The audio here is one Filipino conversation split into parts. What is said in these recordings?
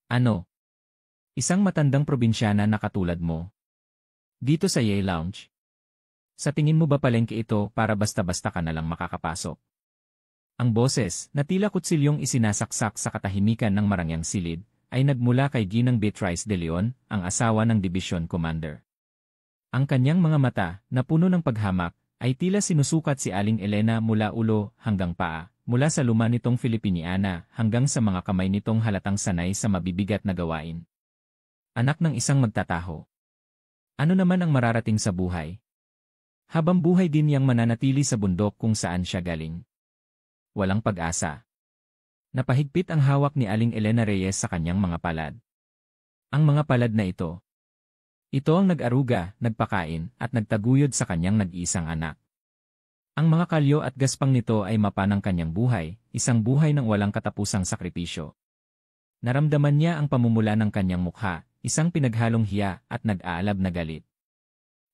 Ano? Isang matandang probinsyana na katulad mo. Dito sa Yay Lounge. Sa tingin mo ba palengke ito para basta-basta ka na lang makakapasok? Ang boses, na tila kutsilyong isinasaksak sa katahimikan ng marangyang silid, ay nagmula kay Ginang Beatrice de Leon, ang asawa ng Division Commander. Ang kanyang mga mata, na puno ng paghamak, ay tila sinusukat si Aling Elena mula ulo hanggang paa, mula sa luma nitong Filipiniana hanggang sa mga kamay nitong halatang sanay sa mabibigat na gawain. Anak ng isang magtataho. Ano naman ang mararating sa buhay? Habang buhay din niyang mananatili sa bundok kung saan siya galing. Walang pag-asa. Napahigpit ang hawak ni Aling Elena Reyes sa kanyang mga palad. Ang mga palad na ito. Ito ang nag-aruga, nagpakain, at nagtaguyod sa kanyang nag-iisang anak. Ang mga kalyo at gaspang nito ay mapa ng kanyang buhay, isang buhay ng walang katapusang sakripisyo. Naramdaman niya ang pamumula ng kanyang mukha, isang pinaghalong hiya at nag-aalab na galit.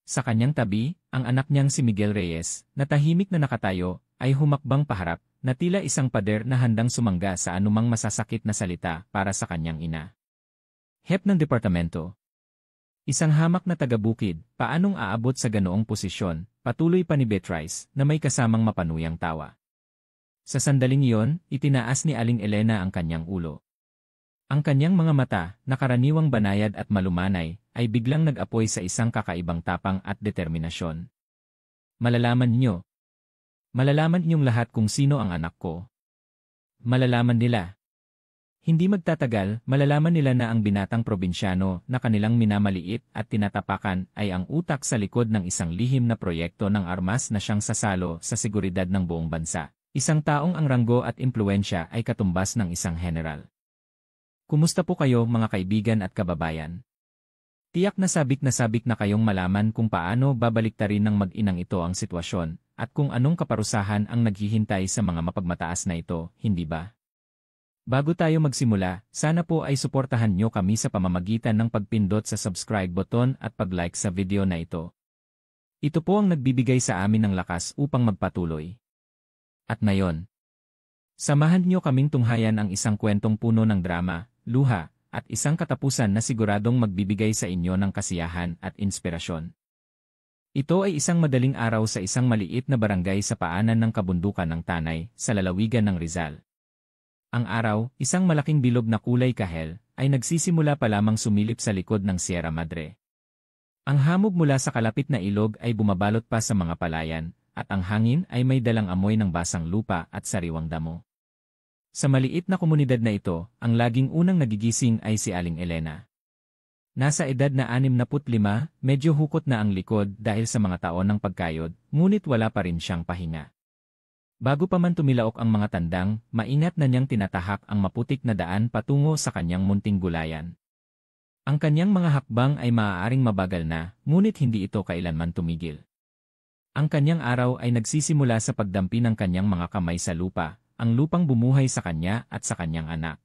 Sa kanyang tabi, ang anak niyang si Miguel Reyes, na tahimik na nakatayo, ay humakbang paharap, na tila isang pader na handang sumangga sa anumang masasakit na salita para sa kanyang ina. Hep ng departamento. Isang hamak na taga-bukid, paanong aabot sa ganoong posisyon, patuloy pa ni Beatrice, na may kasamang mapanuyang tawa. Sa sandaling iyon, itinaas ni Aling Elena ang kanyang ulo. Ang kanyang mga mata, na karaniwang banayad at malumanay, ay biglang nag-apoy sa isang kakaibang tapang at determinasyon. Malalaman niyo. Malalaman niyong lahat kung sino ang anak ko. Malalaman nila. Hindi magtatagal, malalaman nila na ang binatang probinsyano na kanilang minamaliit at tinatapakan ay ang utak sa likod ng isang lihim na proyekto ng armas na siyang sasalo sa seguridad ng buong bansa. Isang taong ang ranggo at impluensya ay katumbas ng isang general. Kumusta po kayo mga kaibigan at kababayan? Tiyak na sabik na kayong malaman kung paano babaliktarin ng mag-inang ito ang sitwasyon at kung anong kaparusahan ang naghihintay sa mga mapagmataas na ito, hindi ba? Bago tayo magsimula, sana po ay suportahan nyo kami sa pamamagitan ng pagpindot sa subscribe button at pag-like sa video na ito. Ito po ang nagbibigay sa amin ng lakas upang magpatuloy. At ngayon, samahan nyo kaming tunghayan ang isang kwentong puno ng drama, luha, at isang katapusan na siguradong magbibigay sa inyo ng kasiyahan at inspirasyon. Ito ay isang madaling araw sa isang maliit na barangay sa paanan ng kabundukan ng Tanay, sa lalawigan ng Rizal. Ang araw, isang malaking bilog na kulay kahel, ay nagsisimula pa lamang sumilip sa likod ng Sierra Madre. Ang hamog mula sa kalapit na ilog ay bumabalot pa sa mga palayan, at ang hangin ay may dalang amoy ng basang lupa at sariwang damo. Sa maliit na komunidad na ito, ang laging unang nagigising ay si Aling Elena. Nasa edad na 65, medyo hukot na ang likod dahil sa mga taon ng pagkayod, ngunit wala pa rin siyang pahinga. Bago pa man tumilaok ang mga tandang, maingat na niyang tinatahak ang maputik na daan patungo sa kanyang munting gulayan. Ang kanyang mga hakbang ay maaaring mabagal na, ngunit hindi ito kailanman tumigil. Ang kanyang araw ay nagsisimula sa pagdampi ng kanyang mga kamay sa lupa, ang lupang bumuhay sa kanya at sa kanyang anak.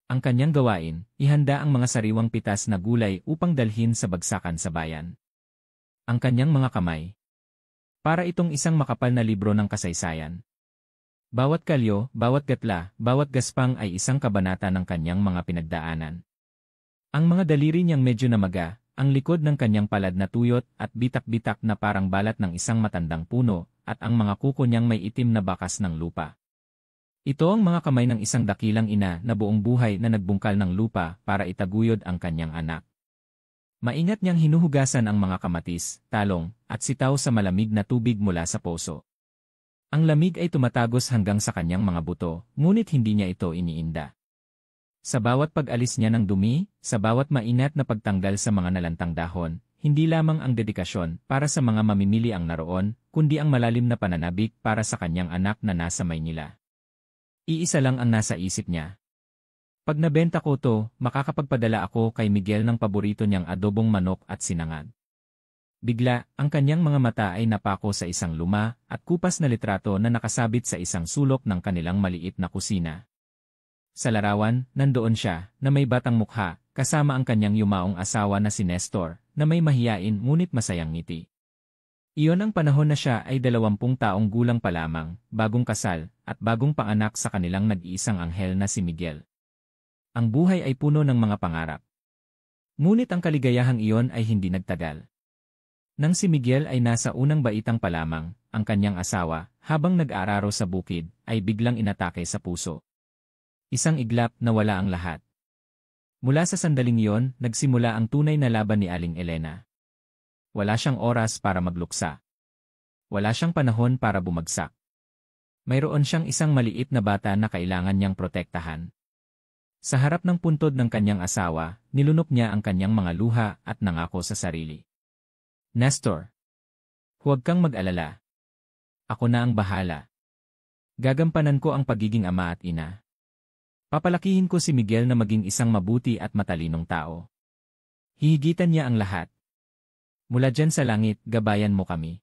Ang kanyang gawain, ihanda ang mga sariwang pitas na gulay upang dalhin sa bagsakan sa bayan. Ang kanyang mga kamay. Para itong isang makapal na libro ng kasaysayan. Bawat kalyo, bawat gatla, bawat gaspang ay isang kabanata ng kanyang mga pinagdaanan. Ang mga daliri niyang medyo namaga, ang likod ng kanyang palad na tuyot at bitak-bitak na parang balat ng isang matandang puno, at ang mga kuko niyang may itim na bakas ng lupa. Ito ang mga kamay ng isang dakilang ina na buong buhay na nagbungkal ng lupa para itaguyod ang kanyang anak. Maingat niyang hinuhugasan ang mga kamatis, talong, at sitaw sa malamig na tubig mula sa poso. Ang lamig ay tumatagos hanggang sa kanyang mga buto, ngunit hindi niya ito iniinda. Sa bawat pag-alis niya ng dumi, sa bawat maingat na pagtanggal sa mga nalantang dahon, hindi lamang ang dedikasyon para sa mga mamimili ang naroon, kundi ang malalim na pananabik para sa kanyang anak na nasa Maynila. Iisa lang ang nasa isip niya. Pag nabenta ko to, makakapagpadala ako kay Miguel ng paborito niyang adobong manok at sinangag. Bigla, ang kanyang mga mata ay napako sa isang luma at kupas na litrato na nakasabit sa isang sulok ng kanilang maliit na kusina. Sa larawan, nandoon siya, na may batang mukha, kasama ang kanyang yumaong asawa na si Nestor, na may mahiyain ngunit masayang ngiti. Iyon ang panahon na siya ay 20 taong gulang pa lamang, bagong kasal, at bagong panganak sa kanilang nag-iisang anghel na si Miguel. Ang buhay ay puno ng mga pangarap. Ngunit ang kaligayahang iyon ay hindi nagtagal. Nang si Miguel ay nasa unang baitang pa lamang, ang kanyang asawa, habang nag-aararo sa bukid, ay biglang inatake sa puso. Isang iglap na wala ang lahat. Mula sa sandaling iyon, nagsimula ang tunay na laban ni Aling Elena. Wala siyang oras para magluksa. Wala siyang panahon para bumagsak. Mayroon siyang isang maliit na bata na kailangan niyang protektahan. Sa harap ng puntod ng kanyang asawa, nilunok niya ang kanyang mga luha at nangako sa sarili. Nestor, huwag kang mag-alala. Ako na ang bahala. Gagampanan ko ang pagiging ama at ina. Papalakihin ko si Miguel na maging isang mabuti at matalinong tao. Hihigitan niya ang lahat. Mula dyan sa langit, gabayan mo kami.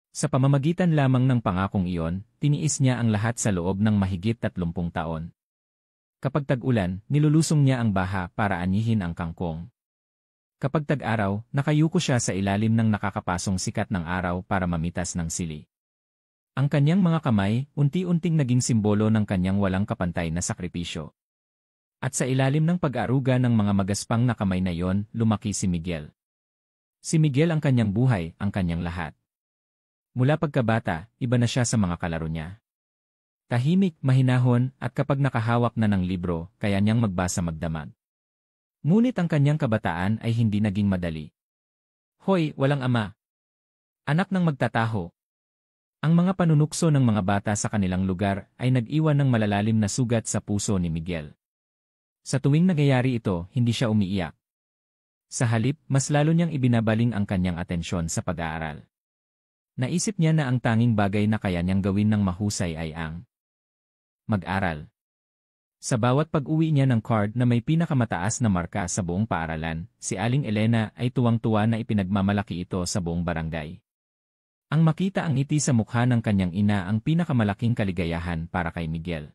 Sa pamamagitan lamang ng pangakong iyon, tiniis niya ang lahat sa loob ng mahigit 30 taon. Kapag tag-ulan, nilulusong niya ang baha para anihin ang kangkong. Kapag tag-araw, nakayuko siya sa ilalim ng nakakapasong sikat ng araw para mamitas ng sili. Ang kanyang mga kamay, unti-unting naging simbolo ng kanyang walang kapantay na sakripisyo. At sa ilalim ng pag-aaruga ng mga magaspang na kamay na iyon, lumaki si Miguel. Si Miguel ang kanyang buhay, ang kanyang lahat. Mula pagkabata, iba na siya sa mga kalaro niya. Tahimik, mahinahon, at kapag nakahawak na ng libro, kaya niyang magbasa magdamag. Ngunit ang kanyang kabataan ay hindi naging madali. Hoy, walang ama. Anak ng magtataho. Ang mga panunukso ng mga bata sa kanilang lugar ay nag-iwan ng malalalim na sugat sa puso ni Miguel. Sa tuwing nangyayari ito, hindi siya umiiyak. Sa halip, mas lalo niyang ibinabaling ang kanyang atensyon sa pag-aaral. Naisip niya na ang tanging bagay na kaya niyang gawin ng mahusay ay ang mag-aral. Sa bawat pag-uwi niya ng card na may pinakamataas na marka sa buong paaralan, si Aling Elena ay tuwang-tuwa na ipinagmamalaki ito sa buong barangay. Ang makita ang ngiti sa mukha ng kanyang ina ang pinakamalaking kaligayahan para kay Miguel.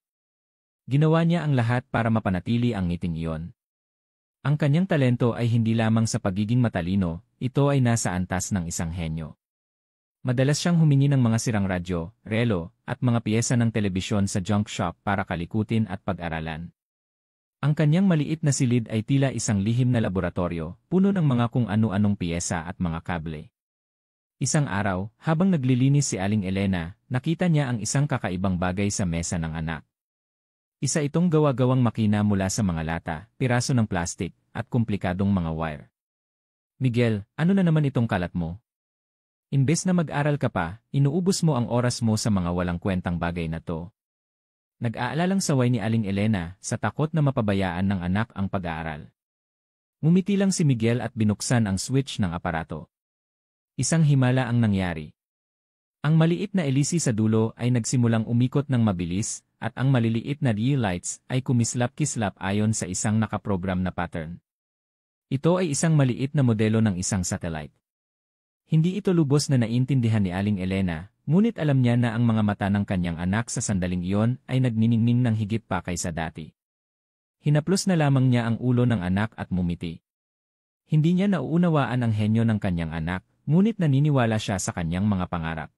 Ginawa niya ang lahat para mapanatili ang ngiting iyon. Ang kanyang talento ay hindi lamang sa pagiging matalino, ito ay nasa antas ng isang henyo. Madalas siyang humingi ng mga sirang radyo, relo, at mga piyesa ng telebisyon sa junk shop para kalikutin at pag-aralan. Ang kanyang maliit na silid ay tila isang lihim na laboratorio, puno ng mga kung ano-anong piyesa at mga kable. Isang araw, habang naglilinis si Aling Elena, nakita niya ang isang kakaibang bagay sa mesa ng anak. Isa itong gawa-gawang makina mula sa mga lata, piraso ng plastik, at komplikadong mga wire. Miguel, ano na naman itong kalat mo? Imbes na mag-aral ka pa, inuubos mo ang oras mo sa mga walang kwentang bagay na to. Nag-aalalang saway ni Aling Elena sa takot na mapabayaan ng anak ang pag-aaral. Ngumiti lang si Miguel at binuksan ang switch ng aparato. Isang himala ang nangyari. Ang maliit na elisi sa dulo ay nagsimulang umikot ng mabilis at ang maliliit na real lights ay kumislap-kislap ayon sa isang nakaprogram na pattern. Ito ay isang maliit na modelo ng isang satellite. Hindi ito lubos na naintindihan ni Aling Elena, ngunit alam niya na ang mga mata ng kanyang anak sa sandaling iyon ay nagniningning ng higit pa kaysa dati. Hinaplos na lamang niya ang ulo ng anak at mumiti. Hindi niya nauunawaan ang henyo ng kanyang anak, ngunit naniniwala siya sa kanyang mga pangarap.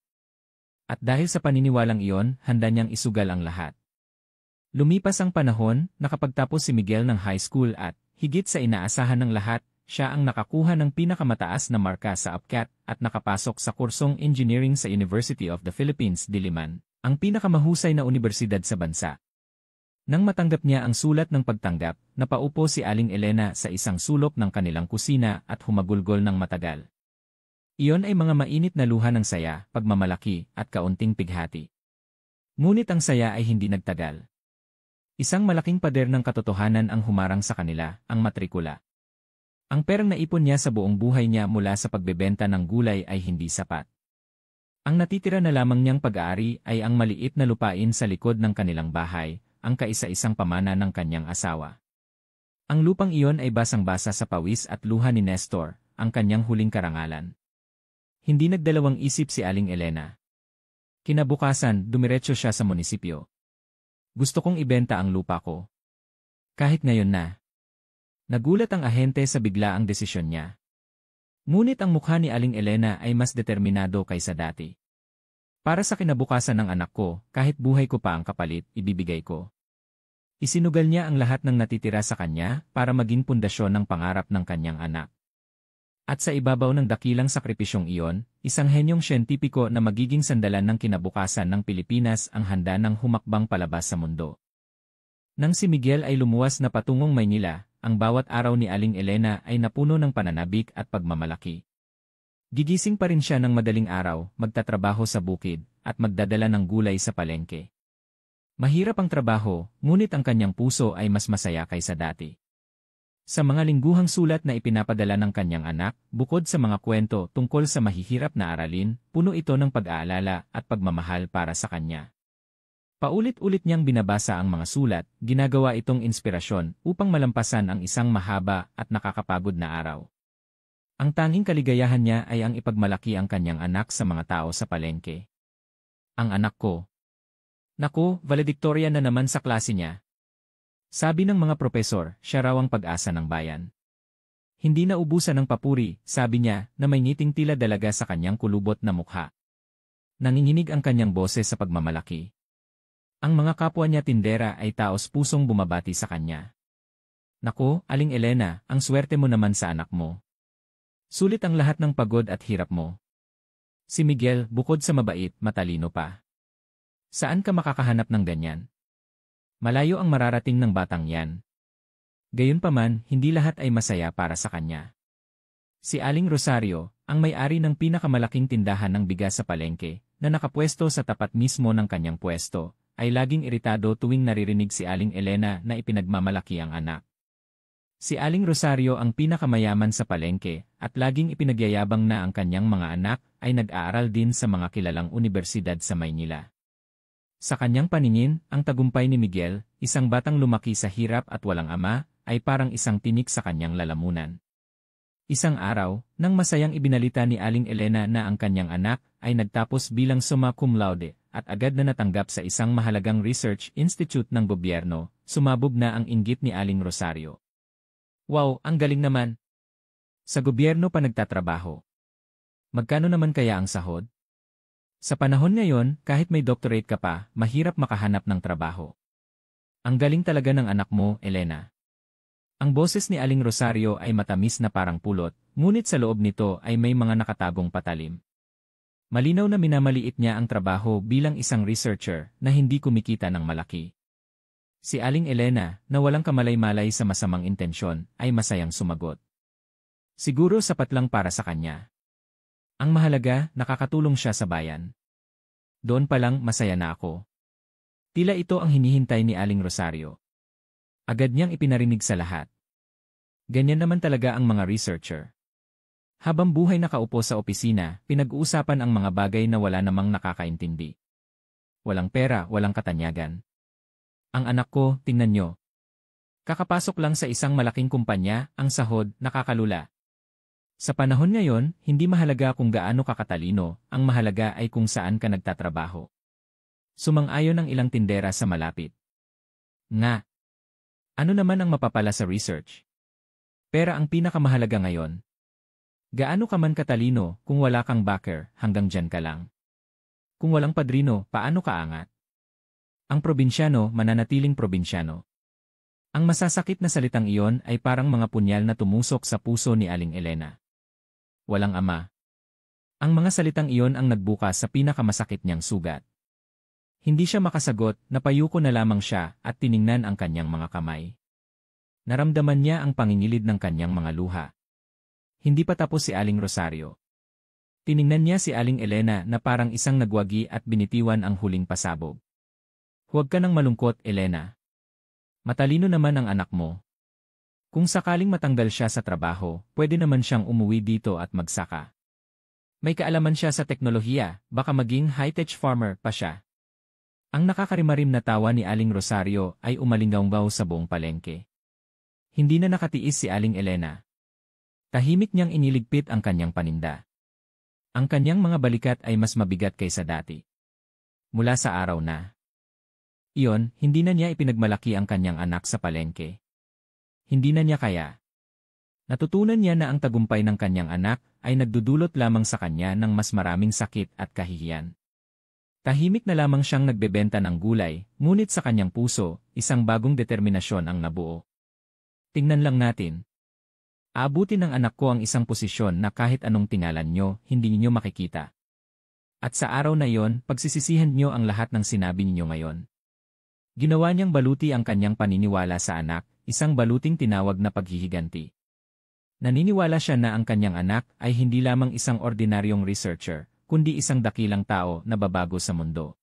At dahil sa paniniwalang iyon, handa niyang isugal ang lahat. Lumipas ang panahon, nakapagtapos si Miguel ng high school at, higit sa inaasahan ng lahat, siya ang nakakuha ng pinakamataas na marka sa APCAT at nakapasok sa kursong engineering sa University of the Philippines, Diliman, ang pinakamahusay na unibersidad sa bansa. Nang matanggap niya ang sulat ng pagtanggap, napaupo si Aling Elena sa isang sulok ng kanilang kusina at humagulgol ng matagal. Iyon ay mga mainit na luha ng saya, pagmamalaki, at kaunting pighati. Ngunit ang saya ay hindi nagtagal. Isang malaking pader ng katotohanan ang humarang sa kanila, ang matrikula. Ang perang naipon niya sa buong buhay niya mula sa pagbebenta ng gulay ay hindi sapat. Ang natitira na lamang niyang pag-aari ay ang maliit na lupain sa likod ng kanilang bahay, ang kaisa-isang pamana ng kanyang asawa. Ang lupang iyon ay basang-basa sa pawis at luha ni Nestor, ang kanyang huling karangalan. Hindi nagdalawang isip si Aling Elena. Kinabukasan, dumiretso siya sa munisipyo. Gusto kong ibenta ang lupa ko. Kahit ngayon na. Nagulat ang ahente sa biglaang desisyon niya. Ngunit ang mukha ni Aling Elena ay mas determinado kaysa dati. Para sa kinabukasan ng anak ko, kahit buhay ko pa ang kapalit, ibibigay ko. Isinugal niya ang lahat ng natitira sa kanya para maging pundasyon ng pangarap ng kanyang anak. At sa ibabaw ng dakilang sakripisyong iyon, isang henyong siyentipiko na magiging sandalan ng kinabukasan ng Pilipinas ang handa ng humakbang palabas sa mundo. Nang si Miguel ay lumuwas na patungong Maynila, ang bawat araw ni Aling Elena ay napuno ng pananabik at pagmamalaki. Gigising pa rin siya ng madaling araw, magtatrabaho sa bukid, at magdadala ng gulay sa palengke. Mahirap ang trabaho, ngunit ang kanyang puso ay mas masaya kaysa dati. Sa mga lingguhang sulat na ipinapadala ng kanyang anak, bukod sa mga kwento tungkol sa mahihirap na aralin, puno ito ng pag-aalala at pagmamahal para sa kanya. Paulit-ulit niyang binabasa ang mga sulat, ginagawa itong inspirasyon upang malampasan ang isang mahaba at nakakapagod na araw. Ang tanging kaligayahan niya ay ang ipagmalaki ang kanyang anak sa mga tao sa palengke. Ang anak ko. Naku, valedictorian na naman sa klase niya. Sabi ng mga propesor, siya raw ang pag-asa ng bayan. Hindi na ubusan ng papuri, sabi niya, na may ngiting tila dalaga sa kanyang kulubot na mukha. Nanginginig ang kanyang boses sa pagmamalaki. Ang mga kapwa niya tindera ay taos pusong bumabati sa kanya. Naku, Aling Elena, ang swerte mo naman sa anak mo. Sulit ang lahat ng pagod at hirap mo. Si Miguel, bukod sa mabait, matalino pa. Saan ka makakahanap ng ganyan? Malayo ang mararating ng batang yan. Gayunpaman, hindi lahat ay masaya para sa kanya. Si Aling Rosario, ang may-ari ng pinakamalaking tindahan ng bigas sa palengke, na nakapwesto sa tapat mismo ng kanyang pwesto, ay laging iritado tuwing naririnig si Aling Elena na ipinagmamalaki ang anak. Si Aling Rosario ang pinakamayaman sa palengke at laging ipinagyayabang na ang kanyang mga anak ay nag-aaral din sa mga kilalang unibersidad sa Maynila. Sa kanyang paningin, ang tagumpay ni Miguel, isang batang lumaki sa hirap at walang ama, ay parang isang tinik sa kanyang lalamunan. Isang araw, nang masayang ibinalita ni Aling Elena na ang kanyang anak ay nagtapos bilang summa cum laude at agad na natanggap sa isang mahalagang research institute ng gobyerno, sumabog na ang inggit ni Aling Rosario. Wow, ang galing naman! Sa gobyerno pa nagtatrabaho. Magkano naman kaya ang sahod? Sa panahon ngayon, kahit may doctorate ka pa, mahirap makahanap ng trabaho. Ang galing talaga ng anak mo, Elena. Ang boses ni Aling Rosario ay matamis na parang pulot, ngunit sa loob nito ay may mga nakatagong patalim. Malinaw na minamaliit niya ang trabaho bilang isang researcher na hindi kumikita ng malaki. Si Aling Elena, na walang kamalay-malay sa masamang intensyon, ay masayang sumagot. Siguro sapat lang para sa kanya. Ang mahalaga, nakakatulong siya sa bayan. Doon pa lang masaya na ako. Tila ito ang hinihintay ni Aling Rosario. Agad niyang ipinarinig sa lahat. Ganyan naman talaga ang mga researcher. Habang buhay nakaupo sa opisina, pinag-uusapan ang mga bagay na wala namang nakakaintindi. Walang pera, walang katanyagan. Ang anak ko, tingnan nyo. Kakapasok lang sa isang malaking kumpanya, ang sahod, nakakalula. Sa panahon ngayon, hindi mahalaga kung gaano kakatalino, ang mahalaga ay kung saan ka nagtatrabaho. Sumang-ayon ang ilang tindera sa malapit. Nga. Ano naman ang mapapala sa research? Pera ang pinakamahalaga ngayon. Gaano ka man katalino, kung wala kang backer, hanggang dyan ka lang. Kung walang padrino, paano ka angat? Ang probinsyano, mananatiling probinsyano. Ang masasakit na salitang iyon ay parang mga punyal na tumusok sa puso ni Aling Elena. Walang ama. Ang mga salitang iyon ang nagbukas sa pinakamasakit niyang sugat. Hindi siya makasagot, napayuko na lamang siya at tiningnan ang kanyang mga kamay. Naramdaman niya ang pangingilid ng kanyang mga luha. Hindi pa tapos si Aling Rosario. Tiningnan niya si Aling Elena na parang isang nagwagi at binitiwan ang huling pasabog. Huwag ka nang malungkot, Elena. Matalino naman ang anak mo. Kung sakaling matanggal siya sa trabaho, pwede naman siyang umuwi dito at magsaka. May kaalaman siya sa teknolohiya, baka maging high-tech farmer pa siya. Ang nakakarimarim na tawa ni Aling Rosario ay umalinggaw sa buong palengke. Hindi na nakatiis si Aling Elena. Tahimik niyang iniligpit ang kanyang paninda. Ang kanyang mga balikat ay mas mabigat kaysa dati. Mula sa araw na iyon, hindi na niya ipinagmalaki ang kanyang anak sa palengke. Hindi na niya kaya. Natutunan niya na ang tagumpay ng kanyang anak ay nagdudulot lamang sa kanya ng mas maraming sakit at kahihiyan. Tahimik na lamang siyang nagbebenta ng gulay, ngunit sa kanyang puso, isang bagong determinasyon ang nabuo. Tingnan lang natin. Aabutin ng anak ko ang isang posisyon na kahit anong tingalan nyo, hindi ninyo makikita. At sa araw na iyon, pagsisisihan nyo ang lahat ng sinabi ninyo ngayon. Ginawa niyang baluti ang kanyang paniniwala sa anak, isang baluting tinawag na paghihiganti. Naniniwala siya na ang kanyang anak ay hindi lamang isang ordinaryong researcher, kundi isang dakilang tao na babago sa mundo.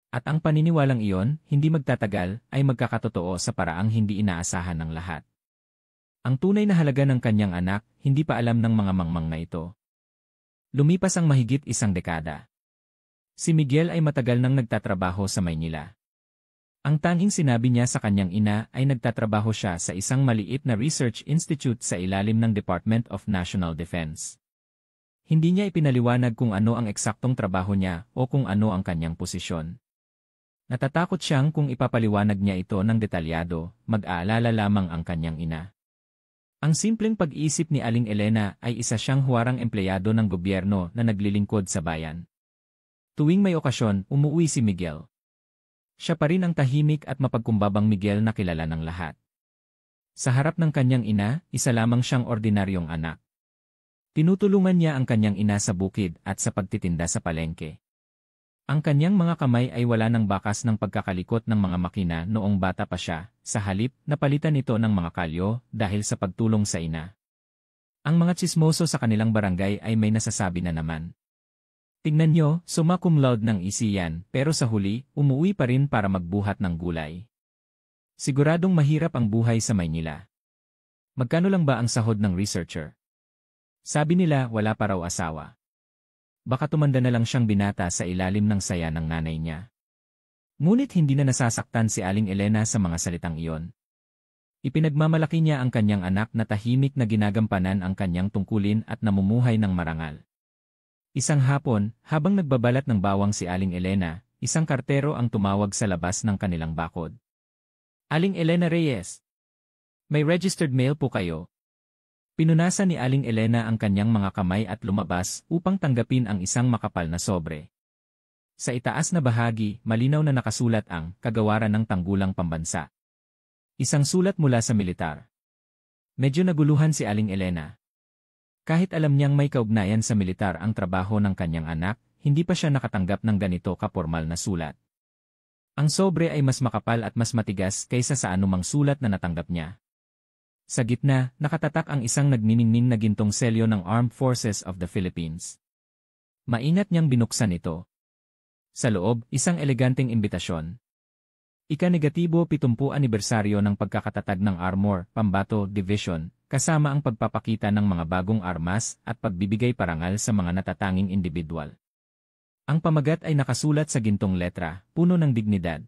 At ang paniniwalang iyon, hindi magtatagal, ay magkakatotoo sa paraang hindi inaasahan ng lahat. Ang tunay na halaga ng kanyang anak, hindi pa alam ng mga mangmang na ito. Lumipas ang mahigit isang dekada. Si Miguel ay matagal nang nagtatrabaho sa Maynila. Ang tanging sinabi niya sa kanyang ina ay nagtatrabaho siya sa isang maliit na research institute sa ilalim ng Department of National Defense. Hindi niya ipinaliwanag kung ano ang eksaktong trabaho niya o kung ano ang kanyang posisyon. Natatakot siyang kung ipapaliwanag niya ito ng detalyado, mag-aalala lamang ang kanyang ina. Ang simpleng pag-iisip ni Aling Elena ay isa siyang huwarang empleyado ng gobyerno na naglilingkod sa bayan. Tuwing may okasyon, umuwi si Miguel. Siya pa rin ang tahimik at mapagkumbabang Miguel na kilala ng lahat. Sa harap ng kanyang ina, isa lamang siyang ordinaryong anak. Tinutulungan niya ang kanyang ina sa bukid at sa pagtitinda sa palengke. Ang kanyang mga kamay ay wala ng bakas ng pagkakalikot ng mga makina noong bata pa siya, sa halip napalitan ito ng mga kalyo dahil sa pagtulong sa ina. Ang mga tsismoso sa kanilang barangay ay may nasasabi na naman. Tingnan nyo, summa cum laude ng isiyan, pero sa huli, umuwi pa rin para magbuhat ng gulay. Siguradong mahirap ang buhay sa Maynila. Magkano lang ba ang sahod ng researcher? Sabi nila wala pa raw asawa. Baka tumanda na lang siyang binata sa ilalim ng saya ng nanay niya. Ngunit hindi na nasasaktan si Aling Elena sa mga salitang iyon. Ipinagmamalaki niya ang kanyang anak na tahimik na ginagampanan ang kanyang tungkulin at namumuhay ng marangal. Isang hapon, habang nagbabalat ng bawang si Aling Elena, isang kartero ang tumawag sa labas ng kanilang bakod. Aling Elena Reyes, may registered mail po kayo. Pinunasan ni Aling Elena ang kanyang mga kamay at lumabas upang tanggapin ang isang makapal na sobre. Sa itaas na bahagi, malinaw na nakasulat ang Kagawaran ng Tanggulang Pambansa. Isang sulat mula sa militar. Medyo naguluhan si Aling Elena. Kahit alam niyang may kaugnayan sa militar ang trabaho ng kanyang anak, hindi pa siya nakatanggap ng ganito kapormal na sulat. Ang sobre ay mas makapal at mas matigas kaysa sa anumang sulat na natanggap niya. Sa gitna, nakatatak ang isang nagniningning na gintong selyo ng Armed Forces of the Philippines. Maingat niyang binuksan ito. Sa loob, isang eleganteng imbitasyon. Ika-negatibo 70 anibersaryo ng pagkakatatag ng Armor, Pambato Division, kasama ang pagpapakita ng mga bagong armas at pagbibigay parangal sa mga natatanging individual. Ang pamagat ay nakasulat sa gintong letra, puno ng dignidad.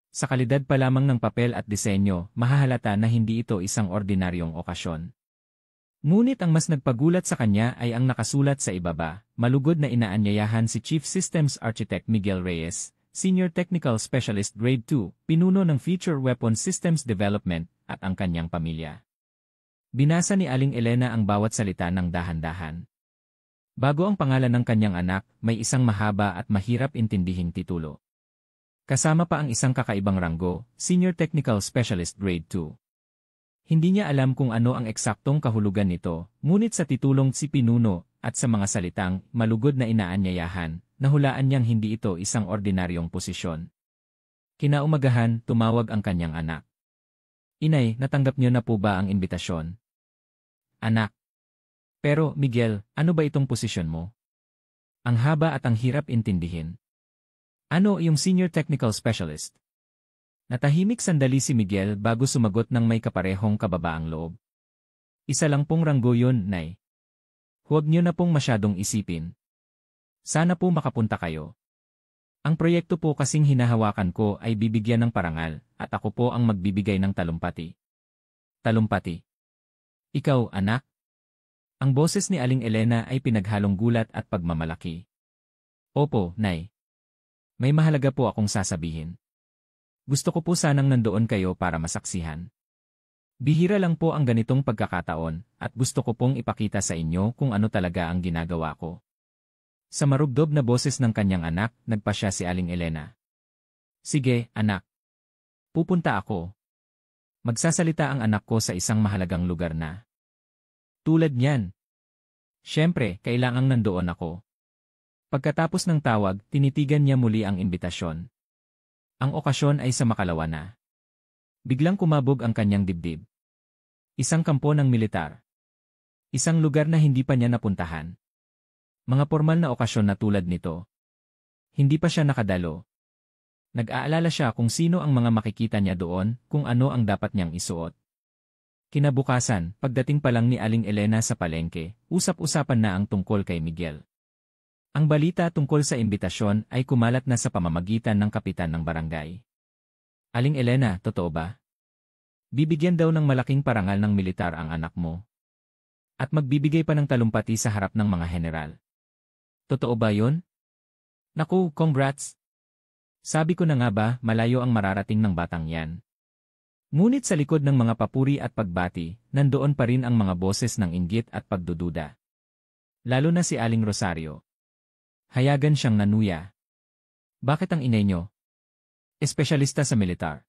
Sa kalidad pa lamang ng papel at disenyo, mahahalata na hindi ito isang ordinaryong okasyon. Ngunit ang mas nagpagulat sa kanya ay ang nakasulat sa ibaba, malugod na inaanyayahan si Chief Systems Architect Miguel Reyes, Senior Technical Specialist Grade 2, pinuno ng Future Weapon Systems Development, at ang kanyang pamilya. Binasa ni Aling Elena ang bawat salita ng dahan-dahan. Bago ang pangalan ng kanyang anak, may isang mahaba at mahirap intindihing titulo. Kasama pa ang isang kakaibang ranggo, Senior Technical Specialist Grade 2. Hindi niya alam kung ano ang eksaktong kahulugan nito, ngunit sa titulong si pinuno at sa mga salitang malugod na inaanyayahan, nahulaan niyang hindi ito isang ordinaryong posisyon. Kinaumagahan, tumawag ang kanyang anak. Inay, natanggap niyo na po ba ang imbitasyon? Anak. Pero, Miguel, ano ba itong posisyon mo? Ang haba at ang hirap intindihin. Ano yung Senior Technical Specialist? Natahimik sandali si Miguel bago sumagot ng may kaparehong kababaang loob. Isa lang pong ranggo yun, Nay. Huwag niyo na pong masyadong isipin. Sana po makapunta kayo. Ang proyekto po kasing hinahawakan ko ay bibigyan ng parangal, at ako po ang magbibigay ng talumpati. Talumpati. Ikaw, anak? Ang boses ni Aling Elena ay pinaghalong gulat at pagmamalaki. Opo, Nay. May mahalaga po akong sasabihin. Gusto ko po sanang nandoon kayo para masaksihan. Bihira lang po ang ganitong pagkakataon, at gusto ko pong ipakita sa inyo kung ano talaga ang ginagawa ko. Sa marubdob na boses ng kanyang anak, nagpasya si Aling Elena. Sige, anak. Pupunta ako. Magsasalita ang anak ko sa isang mahalagang lugar na. Tulad niyan. Siyempre, kailangang nandoon ako. Pagkatapos ng tawag, tinitigan niya muli ang imbitasyon. Ang okasyon ay sa Makalawa na. Biglang kumabog ang kanyang dibdib. Isang kampo ng militar. Isang lugar na hindi pa niya napuntahan. Mga formal na okasyon na tulad nito. Hindi pa siya nakadalo. Nag-aalala siya kung sino ang mga makikita niya doon, kung ano ang dapat niyang isuot. Kinabukasan, pagdating pa lang ni Aling Elena sa palengke, usap-usapan na ang tungkol kay Miguel. Ang balita tungkol sa imbitasyon ay kumalat na sa pamamagitan ng kapitan ng barangay. Aling Elena, totoo ba? Bibigyan daw ng malaking parangal ng militar ang anak mo. At magbibigay pa ng talumpati sa harap ng mga general. Totoo ba yun? Naku, congrats! Sabi ko na nga ba, malayo ang mararating ng batang yan. Ngunit sa likod ng mga papuri at pagbati, nandoon pa rin ang mga boses ng inggit at pagdududa. Lalo na si Aling Rosario. Hayagan siyang nanuya. Bakit ang inay nyo? Espesyalista sa militar.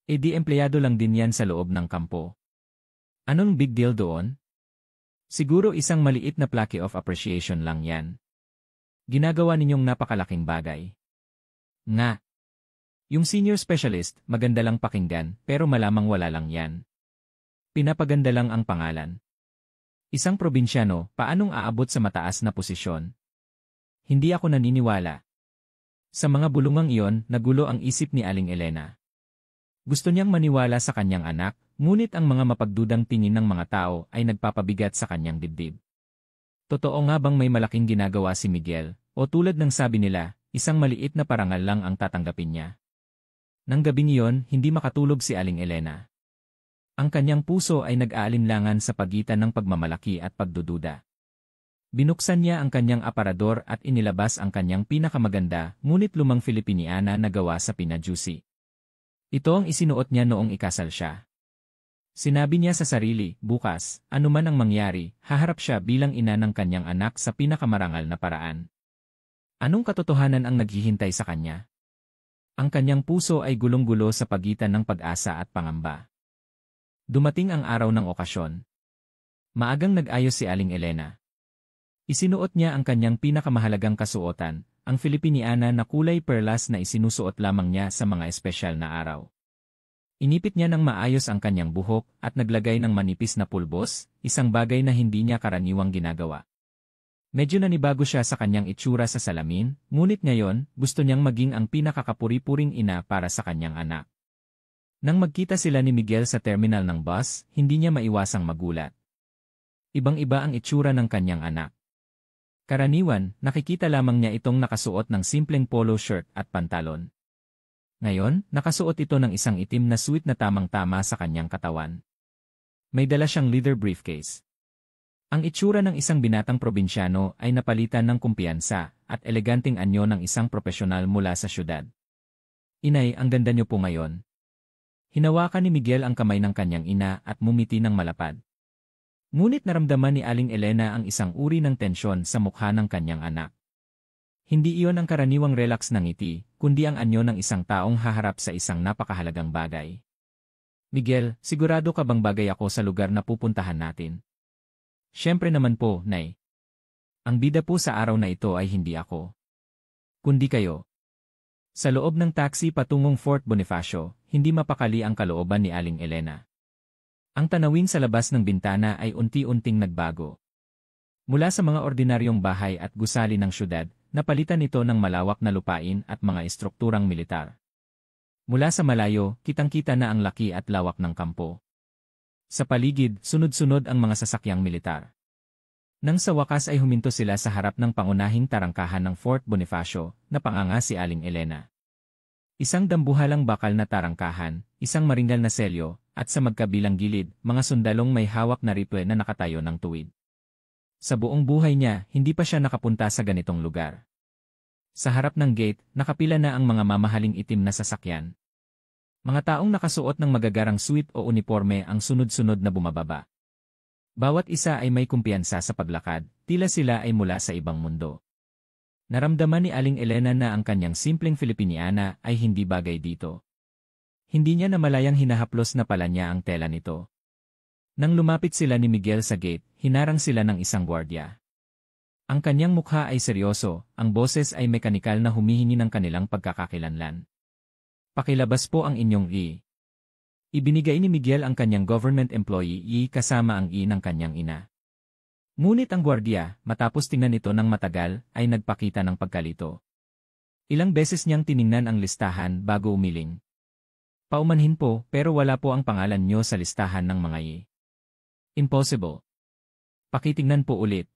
E di empleyado lang din yan sa loob ng kampo. Anong big deal doon? Siguro isang maliit na plaque of appreciation lang yan. Ginagawa ninyong napakalaking bagay. Nga. Yung senior specialist, maganda lang pakinggan, pero malamang wala lang yan. Pinapaganda lang ang pangalan. Isang probinsyano, paanong aabot sa mataas na posisyon? Hindi ako naniniwala. Sa mga bulungang iyon, nagulo ang isip ni Aling Elena. Gusto niyang maniwala sa kanyang anak, ngunit ang mga mapagdudang tingin ng mga tao ay nagpapabigat sa kanyang dibdib. Totoo nga bang may malaking ginagawa si Miguel, o tulad ng sabi nila, isang maliit na parangal lang ang tatanggapin niya? Nang gabing iyon, hindi makatulog si Aling Elena. Ang kanyang puso ay nag-aalinlangan sa pagitan ng pagmamalaki at pagdududa. Binuksan niya ang kanyang aparador at inilabas ang kanyang pinakamaganda, ngunit lumang Filipiniana na gawa sa pinajusi. Ito ang isinuot niya noong ikasal siya. Sinabi niya sa sarili, bukas, anuman ang mangyari, haharap siya bilang ina ng kanyang anak sa pinakamarangal na paraan. Anong katotohanan ang naghihintay sa kanya? Ang kanyang puso ay gulong-gulo sa pagitan ng pag-asa at pangamba. Dumating ang araw ng okasyon. Maagang nag-ayos si Aling Elena. Isinuot niya ang kanyang pinakamahalagang kasuotan, ang Filipiniana na kulay perlas na isinusuot lamang niya sa mga espesyal na araw. Inipit niya ng maayos ang kanyang buhok at naglagay ng manipis na pulbos, isang bagay na hindi niya karaniwang ginagawa. Medyo nanibago siya sa kanyang itsura sa salamin, ngunit ngayon, gusto niyang maging ang pinakakapuri-puring ina para sa kanyang anak. Nang magkita sila ni Miguel sa terminal ng bus, hindi niya maiwasang magulat. Ibang-iba ang itsura ng kanyang anak. Karaniwan, nakikita lamang niya itong nakasuot ng simpleng polo shirt at pantalon. Ngayon, nakasuot ito ng isang itim na suit na tamang-tama sa kanyang katawan. May dala siyang leather briefcase. Ang itsura ng isang binatang probinsyano ay napalitan ng kumpiyansa at eleganteng anyo ng isang profesional mula sa syudad. Inay, ang ganda niyo po ngayon. Hinawakan ni Miguel ang kamay ng kanyang ina at mumiti ng malapad. Ngunit naramdaman ni Aling Elena ang isang uri ng tensyon sa mukha ng kanyang anak. Hindi iyon ang karaniwang relax ng ngiti, kundi ang anyo ng isang taong haharap sa isang napakahalagang bagay. Miguel, sigurado ka bang bagay ako sa lugar na pupuntahan natin? Siyempre naman po, Nay. Ang bida po sa araw na ito ay hindi ako, kundi kayo. Sa loob ng taxi patungong Fort Bonifacio, hindi mapakali ang kalooban ni Aling Elena. Ang tanawin sa labas ng bintana ay unti-unting nagbago. Mula sa mga ordinaryong bahay at gusali ng syudad, napalitan ito ng malawak na lupain at mga estrukturang militar. Mula sa malayo, kitang-kita na ang laki at lawak ng kampo. Sa paligid, sunod-sunod ang mga sasakyang militar. Nang sa wakas ay huminto sila sa harap ng pangunahing tarangkahan ng Fort Bonifacio, napanganga si Aling Elena. Isang dambuhalang bakal na tarangkahan, isang maringal na selyo, at sa magkabilang gilid, mga sundalong may hawak na rifle na nakatayo ng tuwid. Sa buong buhay niya, hindi pa siya nakapunta sa ganitong lugar. Sa harap ng gate, nakapila na ang mga mamahaling itim na sasakyan. Mga taong nakasuot ng magagarang suit o uniforme ang sunod-sunod na bumababa. Bawat isa ay may kumpiyansa sa paglakad, tila sila ay mula sa ibang mundo. Naramdaman ni Aling Elena na ang kanyang simpleng Filipiniana ay hindi bagay dito. Hindi niya namalayang hinahaplos na pala niya ang tela nito. Nang lumapit sila ni Miguel sa gate, hinarang sila ng isang gwardiya. Ang kanyang mukha ay seryoso, ang boses ay mekanikal na humihingi ng kanilang pagkakakilanlan. Pakilabas po ang inyong Ibinigay ni Miguel ang kanyang government employee kasama ang ng kanyang ina. Ngunit ang gwardiya, matapos tingnan ito ng matagal, ay nagpakita ng pagkalito. Ilang beses niyang tiningnan ang listahan bago umiling. Paumanhin po, pero wala po ang pangalan niyo sa listahan ng mga Impossible. Pakitingnan po ulit.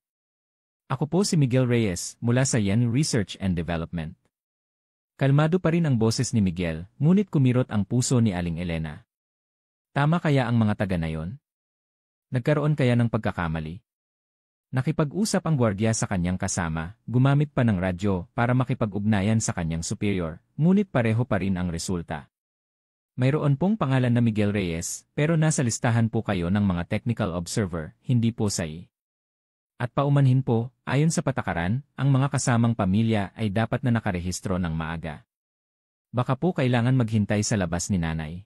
Ako po si Miguel Reyes, mula sa Yen Research and Development. Kalmado pa rin ang boses ni Miguel, ngunit kumirot ang puso ni Aling Elena. Tama kaya ang mga taga na yon? Nagkaroon kaya ng pagkakamali? Nakipag-usap ang gwardiya sa kanyang kasama, gumamit pa ng radyo para makipag-ugnayan sa kanyang superior, ngunit pareho pa rin ang resulta. Mayroon pong pangalan na Miguel Reyes, pero nasa listahan po kayo ng mga technical observer, hindi po sa At paumanhin po, ayon sa patakaran, ang mga kasamang pamilya ay dapat na nakarehistro ng maaga. Baka po kailangan maghintay sa labas ni nanay.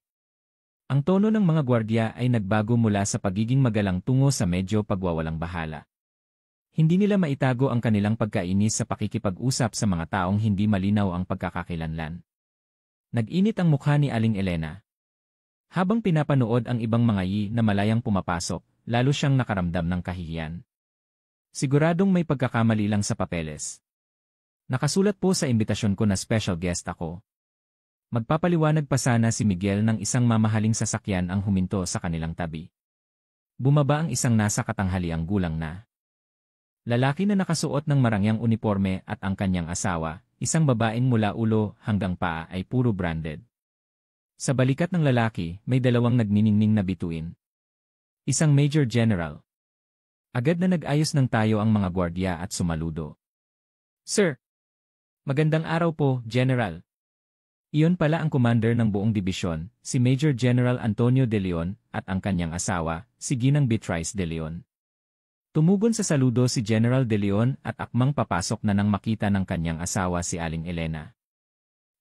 Ang tono ng mga gwardiya ay nagbago mula sa pagiging magalang tungo sa medyo pagwawalang bahala. Hindi nila maitago ang kanilang pagkainis sa pakikipag-usap sa mga taong hindi malinaw ang pagkakakilanlan. Nag-init ang mukha ni Aling Elena. Habang pinapanood ang ibang mga na malayang pumapasok, lalo siyang nakaramdam ng kahihiyan. Siguradong may pagkakamali lang sa papeles. Nakasulat po sa imbitasyon ko na special guest ako. Magpapaliwanag pa sana si Miguel ng isang mamahaling sasakyan ang huminto sa kanilang tabi. Bumaba ang isang nasa katanghaliang gulang na lalaki na nakasuot ng marangyang uniforme at ang kanyang asawa, isang babaeng mula ulo hanggang paa ay puro branded. Sa balikat ng lalaki, may dalawang nagniningning na bituin. Isang Major General. Agad na nag-ayos ng tayo ang mga gwardiya at sumaludo. Sir! Magandang araw po, General. Iyon pala ang commander ng buong dibisyon, si Major General Antonio De Leon, at ang kanyang asawa, si Ginang Beatrice De Leon. Tumugon sa saludo si General De Leon at akmang papasok na nang makita ng kanyang asawa si Aling Elena.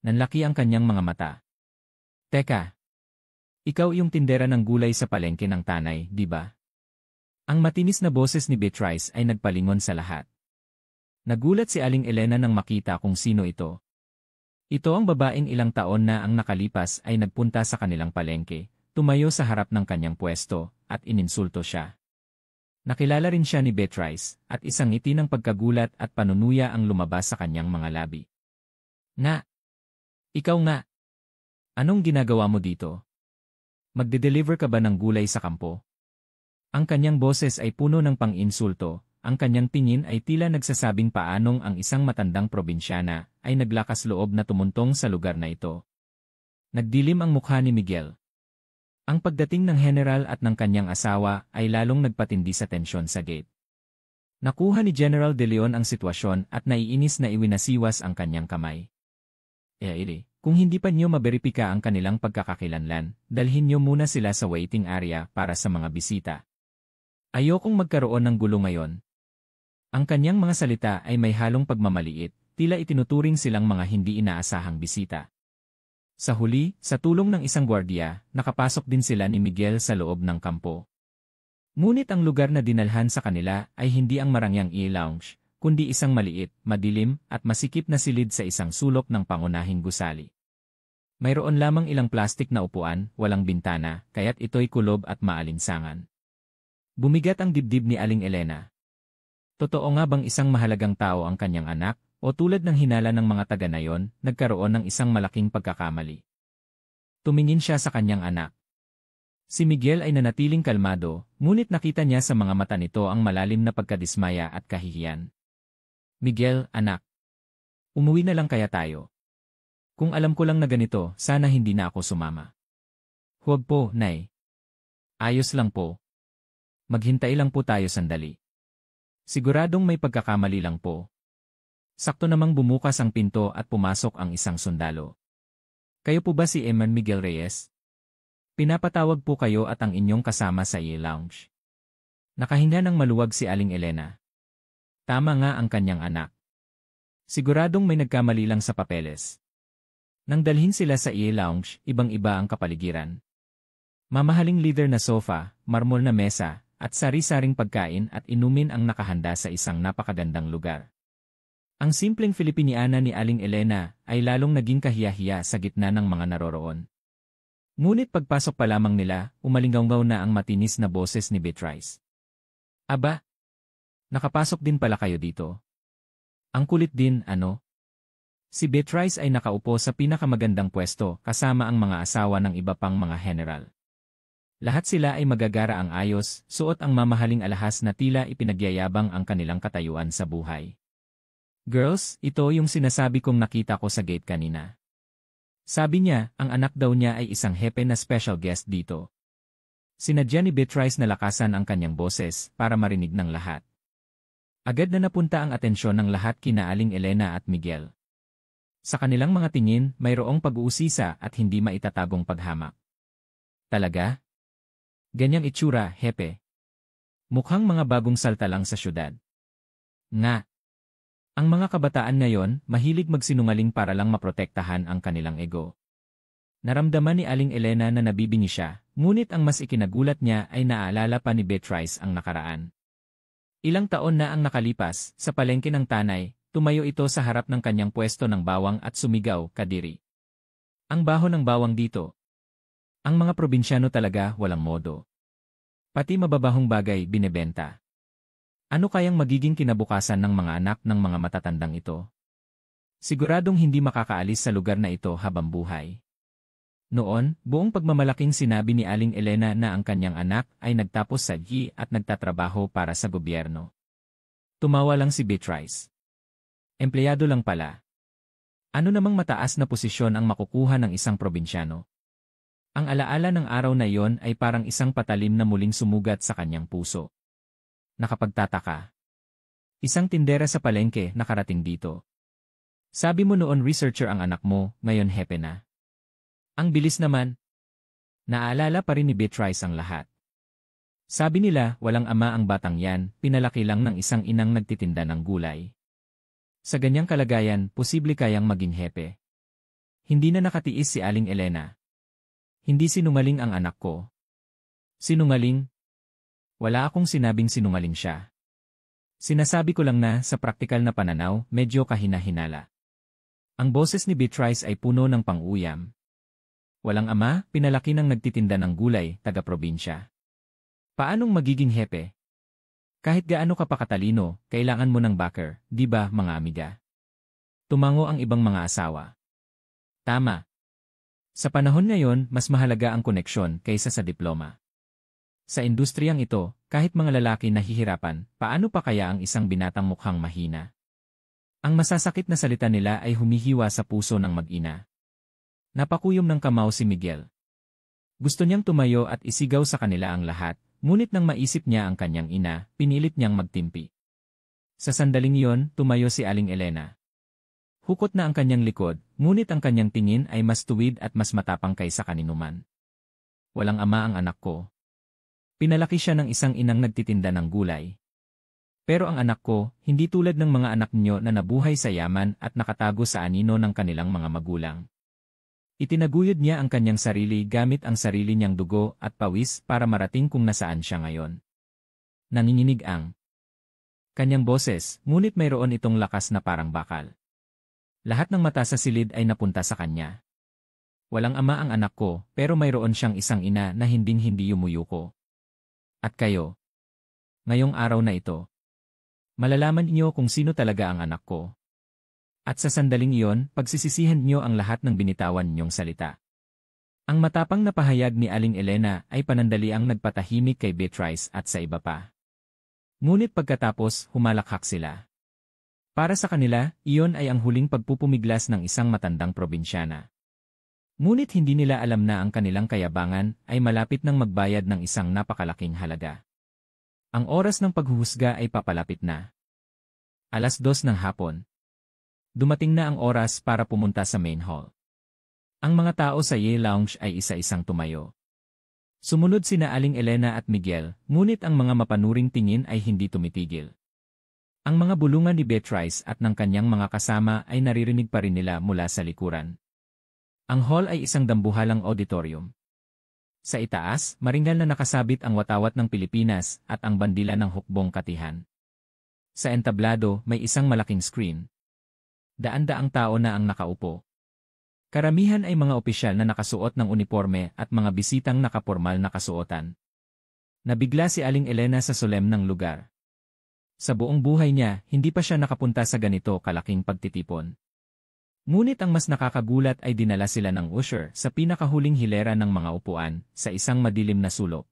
Nanlaki ang kanyang mga mata. Teka! Ikaw yung tindera ng gulay sa palengke ng tanay, di ba? Ang matinis na boses ni Beatrice ay nagpalingon sa lahat. Nagulat si Aling Elena nang makita kung sino ito. Ito ang babaeng ilang taon na ang nakalipas ay nagpunta sa kanilang palengke, tumayo sa harap ng kanyang pwesto, at ininsulto siya. Nakilala rin siya ni Beatrice, at isang ngiti ng pagkagulat at panunuya ang lumabas sa kanyang mga labi. Nga! Ikaw nga! Anong ginagawa mo dito? Magde-deliver ka ba ng gulay sa kampo? Ang kanyang boses ay puno ng pang-insulto, ang kanyang tingin ay tila nagsasabing paanong ang isang matandang probinsyana ay naglakas loob na tumuntong sa lugar na ito. Nagdilim ang mukha ni Miguel. Ang pagdating ng general at ng kanyang asawa ay lalong nagpatindi sa tensyon sa gate. Nakuha ni General De Leon ang sitwasyon at naiinis na iwinasiwas ang kanyang kamay. Kung hindi pa niyo maberipika ang kanilang pagkakakilanlan, dalhin niyo muna sila sa waiting area para sa mga bisita. Ayokong magkaroon ng gulo ngayon. Ang kanyang mga salita ay may halong pagmamaliit, tila itinuturing silang mga hindi inaasahang bisita. Sa huli, sa tulong ng isang gwardiya, nakapasok din sila ni Miguel sa loob ng kampo. Ngunit ang lugar na dinalhan sa kanila ay hindi ang marangyang lounge, kundi isang maliit, madilim, at masikip na silid sa isang sulok ng pangunahing gusali. Mayroon lamang ilang plastik na upuan, walang bintana, kaya't ito'y kulob at maalinsangan. Bumigat ang dibdib ni Aling Elena. Totoo nga bang isang mahalagang tao ang kanyang anak? O tulad ng hinala ng mga taga na yon, nagkaroon ng isang malaking pagkakamali. Tumingin siya sa kanyang anak. Si Miguel ay nanatiling kalmado, ngunit nakita niya sa mga mata nito ang malalim na pagkadismaya at kahihiyan. Miguel, anak. Umuwi na lang kaya tayo. Kung alam ko lang na ganito, sana hindi na ako sumama. Huwag po, Nay. Ayos lang po. Maghintay lang po tayo sandali. Siguradong may pagkakamali lang po. Sakto namang bumukas ang pinto at pumasok ang isang sundalo. Kayo po ba si Eman Miguel Reyes? Pinapatawag po kayo at ang inyong kasama sa lounge. Nakahinga ng maluwag si Aling Elena. Tama nga ang kanyang anak. Siguradong may nagkamali lang sa papeles. Nang dalhin sila sa EA Lounge, ibang-iba ang kapaligiran. Mamahaling leather na sofa, marmol na mesa, at sari-saring pagkain at inumin ang nakahanda sa isang napakagandang lugar. Ang simpleng Filipiniana ni Aling Elena ay lalong naging kahiya-hiya sa gitna ng mga naroroon. Ngunit pagpasok pa lamang nila, umalinggaw na ang matinis na boses ni Beatrice. Aba! Nakapasok din pala kayo dito. Ang kulit din, ano? Si Beatrice ay nakaupo sa pinakamagandang pwesto kasama ang mga asawa ng iba pang mga general. Lahat sila ay magagara ang ayos, suot ang mamahaling alahas na tila ipinagyayabang ang kanilang katayuan sa buhay. Girls, ito yung sinasabi kong nakita ko sa gate kanina. Sabi niya, ang anak daw niya ay isang hepe na special guest dito. Sinadya ni Beatrice na lakasan ang kanyang boses para marinig ng lahat. Agad na napunta ang atensyon ng lahat kina Aling Elena at Miguel. Sa kanilang mga tingin, mayroong pag-uusisa at hindi maitatagong paghamak. Talaga? Ganyang itsura, hepe. Mukhang mga bagong salta lang sa syudad. Nga. Ang mga kabataan ngayon, mahilig magsinungaling para lang maprotektahan ang kanilang ego. Naramdaman ni Aling Elena na nabibingi siya, ngunit ang mas ikinagulat niya ay naaalala pa ni Beatrice ang nakaraan. Ilang taon na ang nakalipas, sa palengke ng Tanay, tumayo ito sa harap ng kanyang pwesto ng bawang at sumigaw, "Kadiri." Ang baho ng bawang dito. Ang mga probinsyano talaga walang modo. Pati mababahong bagay binebenta. Ano kayang magiging kinabukasan ng mga anak ng mga matatandang ito? Siguradong hindi makakaalis sa lugar na ito habang buhay. Noon, buong pagmamalaking sinabi ni Aling Elena na ang kanyang anak ay nagtapos sa GI at nagtatrabaho para sa gobyerno. Tumawa lang si Beatrice. Empleyado lang pala. Ano namang mataas na posisyon ang makukuha ng isang probinsyano? Ang alaala ng araw na iyon ay parang isang patalim na muling sumugat sa kanyang puso. Nakapagtataka. Isang tindera sa palengke nakarating dito. Sabi mo noon researcher ang anak mo, ngayon hepe na. Ang bilis naman. Naalala pa rin ni Beatrice ang lahat. Sabi nila, walang ama ang batang yan, pinalaki lang ng isang inang nagtitinda ng gulay. Sa ganyang kalagayan, posible kayang maging hepe. Hindi na nakatiis si Aling Elena. Hindi sinungaling ang anak ko. Sinungaling? Wala akong sinabing sinungaling siya. Sinasabi ko lang na, sa praktikal na pananaw, medyo kahina-hinala. Ang boses ni Beatrice ay puno ng pang-uyam. Walang ama, pinalaki ng nagtitinda ng gulay, taga-probinsya. Paanong magiging hepe? Kahit gaano ka pa katalino, kailangan mo ng backer, di ba mga amiga? Tumango ang ibang mga asawa. Tama. Sa panahon ngayon, mas mahalaga ang koneksyon kaysa sa diploma. Sa industriyang ito, kahit mga lalaki nahihirapan, paano pa kaya ang isang binatang mukhang mahina? Ang masasakit na salita nila ay humihiwa sa puso ng mag-ina. Napakuyom ng kamao si Miguel. Gusto niyang tumayo at isigaw sa kanila ang lahat, ngunit nang maisip niya ang kanyang ina, pinilit niyang magtimpi. Sa sandaling iyon, tumayo si Aling Elena. Hukot na ang kanyang likod, ngunit ang kanyang tingin ay mas tuwid at mas matapang kaysa kaninuman. Walang ama ang anak ko. Pinalaki siya ng isang inang nagtitinda ng gulay. Pero ang anak ko, hindi tulad ng mga anak niyo na nabuhay sa yaman at nakatago sa anino ng kanilang mga magulang. Itinaguyod niya ang kanyang sarili gamit ang sarili niyang dugo at pawis para marating kung nasaan siya ngayon. Nanginginig ang kanyang boses, ngunit mayroon itong lakas na parang bakal. Lahat ng mata sa silid ay napunta sa kanya. Walang ama ang anak ko, pero mayroon siyang isang ina na hinding-hindi yumuyuko. At kayo? Ngayong araw na ito, malalaman niyo kung sino talaga ang anak ko. At sa sandaling iyon, pagsisisihan niyo ang lahat ng binitawan niyong salita. Ang matapang na pahayag ni Aling Elena ay panandaliang nagpatahimik kay Beatrice at sa iba pa. Ngunit pagkatapos, humalakhak sila. Para sa kanila, iyon ay ang huling pagpupumiglas ng isang matandang probinsyana. Ngunit hindi nila alam na ang kanilang kayabangan ay malapit ng magbayad ng isang napakalaking halaga. Ang oras ng paghuhusga ay papalapit na. 2:00 ng hapon. Dumating na ang oras para pumunta sa main hall. Ang mga tao sa Yale Lounge ay isa-isang tumayo. Sumunod sina Aling Elena at Miguel, ngunit ang mga mapanuring tingin ay hindi tumitigil. Ang mga bulungan ni Beatrice at ng kanyang mga kasama ay naririnig pa rin nila mula sa likuran. Ang hall ay isang dambuhalang auditorium. Sa itaas, maringal na nakasabit ang watawat ng Pilipinas at ang bandila ng hukbong katihan. Sa entablado, may isang malaking screen. Daan-daang tao na ang nakaupo. Karamihan ay mga opisyal na nakasuot ng uniforme at mga bisitang nakapormal na kasuotan. Nabigla si Aling Elena sa solemnang lugar. Sa buong buhay niya, hindi pa siya nakapunta sa ganito kalaking pagtitipon. Ngunit ang mas nakakagulat ay dinala sila ng usher sa pinakahuling hilera ng mga upuan sa isang madilim na sulok.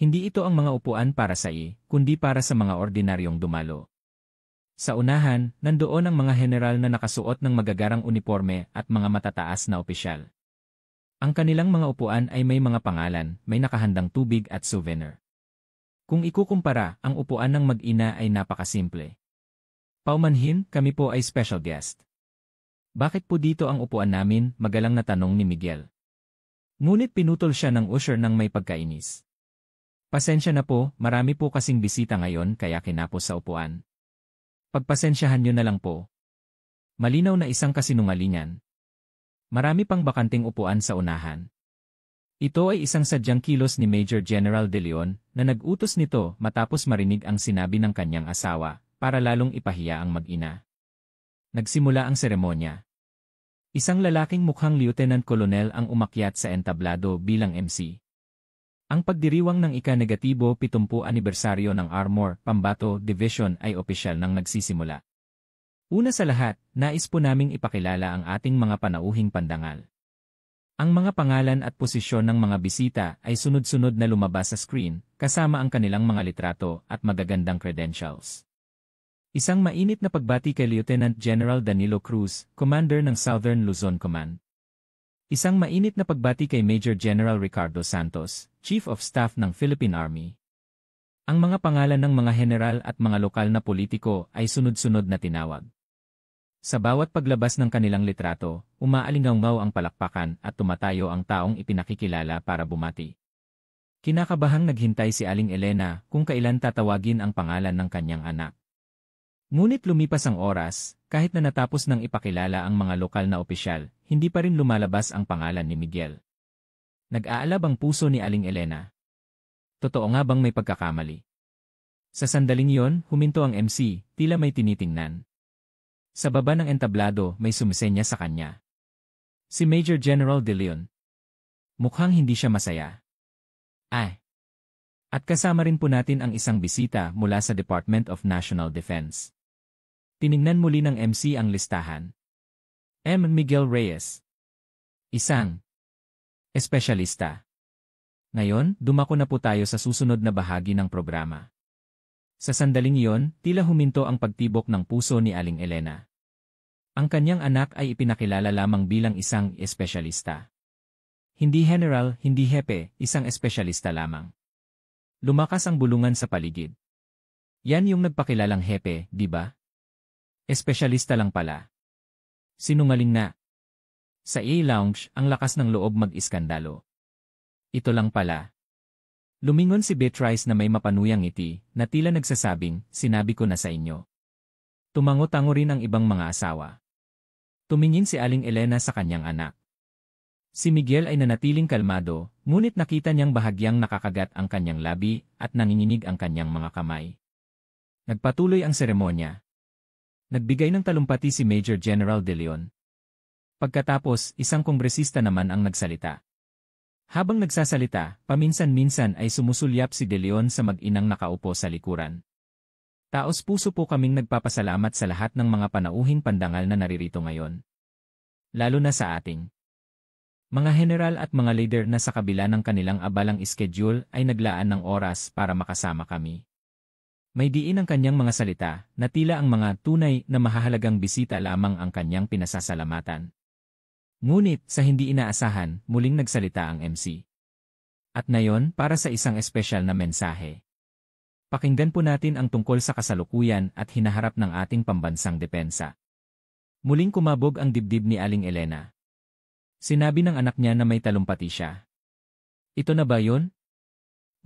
Hindi ito ang mga upuan para sa kundi para sa mga ordinaryong dumalo. Sa unahan, nandoon ang mga general na nakasuot ng magagarang uniforme at mga matataas na opisyal. Ang kanilang mga upuan ay may mga pangalan, may nakahandang tubig at souvenir. Kung ikukumpara, ang upuan ng mag-ina ay napakasimple. Paumanhin, kami po ay special guest. Bakit po dito ang upuan namin, magalang na tanong ni Miguel. Ngunit pinutol siya ng usher ng may pagkainis. Pasensya na po, marami po kasing bisita ngayon kaya kinapos sa upuan. Pagpasensyahan nyo na lang po. Malinaw na isang kasinungalingan. Marami pang bakanting upuan sa unahan. Ito ay isang sadyang kilos ni Major General De Leon na nag-utos nito matapos marinig ang sinabi ng kanyang asawa para lalong ipahiya ang mag-ina. Nagsimula ang seremonya. Isang lalaking mukhang Lieutenant Colonel ang umakyat sa entablado bilang MC. Ang pagdiriwang ng ika-70 anibersaryo ng Armor Pambato Division ay opisyal nang nagsisimula. Una sa lahat, nais po naming ipakilala ang ating mga panauhing pandangal. Ang mga pangalan at posisyon ng mga bisita ay sunod-sunod na lumabas sa screen, kasama ang kanilang mga litrato at magagandang credentials. Isang mainit na pagbati kay Lieutenant General Danilo Cruz, Commander ng Southern Luzon Command. Isang mainit na pagbati kay Major General Ricardo Santos, Chief of Staff ng Philippine Army. Ang mga pangalan ng mga general at mga lokal na politiko ay sunod-sunod na tinawag. Sa bawat paglabas ng kanilang litrato, umaalingaw-ngaw ang palakpakan at tumatayo ang taong ipinakikilala para bumati. Kinakabahang naghintay si Aling Elena kung kailan tatawagin ang pangalan ng kanyang anak. Ngunit lumipas ang oras, kahit na natapos ng ipakilala ang mga lokal na opisyal, hindi pa rin lumalabas ang pangalan ni Miguel. Nag-aalab ang puso ni Aling Elena. Totoo nga bang may pagkakamali? Sa sandaling yon, huminto ang MC, tila may tinitingnan. Sa baba ng entablado, may sumisenya sa kanya. Si Major General De Leon. Mukhang hindi siya masaya. Ay! At kasama rin po natin ang isang bisita mula sa Department of National Defense. Tiningnan muli ng MC ang listahan. M. Miguel Reyes. Isang espesyalista. Ngayon, dumako na po tayo sa susunod na bahagi ng programa. Sa sandaling iyon, tila huminto ang pagtibok ng puso ni Aling Elena. Ang kanyang anak ay ipinakilala lamang bilang isang espesyalista. Hindi general, hindi hepe, isang espesyalista lamang. Lumakas ang bulungan sa paligid. Yan yung nagpakilalang hepe, di ba? Espesyalista lang pala. Sinungaling na. Sa A-Lounge, ang lakas ng loob mag-iskandalo. Ito lang pala. Lumingon si Beatrice na may mapanuyang ngiti, na tila nagsasabing, sinabi ko na sa inyo. Tumango-tango rin ang ibang mga asawa. Tumingin si Aling Elena sa kanyang anak. Si Miguel ay nanatiling kalmado, ngunit nakita niyang bahagyang nakakagat ang kanyang labi at nanginginig ang kanyang mga kamay. Nagpatuloy ang seremonya. Nagbigay ng talumpati si Major General De Leon. Pagkatapos, isang kongresista naman ang nagsalita. Habang nagsasalita, paminsan-minsan ay sumusulyap si De Leon sa mag-inang nakaupo sa likuran. Taos-puso po kaming nagpapasalamat sa lahat ng mga panauhing pandangal na naririto ngayon. Lalo na sa ating mga general at mga leader na sa kabila ng kanilang abalang schedule ay naglaan ng oras para makasama kami. May diin ang kanyang mga salita na tila ang mga tunay na mahahalagang bisita lamang ang kanyang pinasasalamatan. Ngunit, sa hindi inaasahan, muling nagsalita ang MC. At ngayon, para sa isang espesyal na mensahe. Pakinggan po natin ang tungkol sa kasalukuyan at hinaharap ng ating pambansang depensa. Muling kumabog ang dibdib ni Aling Elena. Sinabi ng anak niya na may talumpati siya. Ito na ba yun?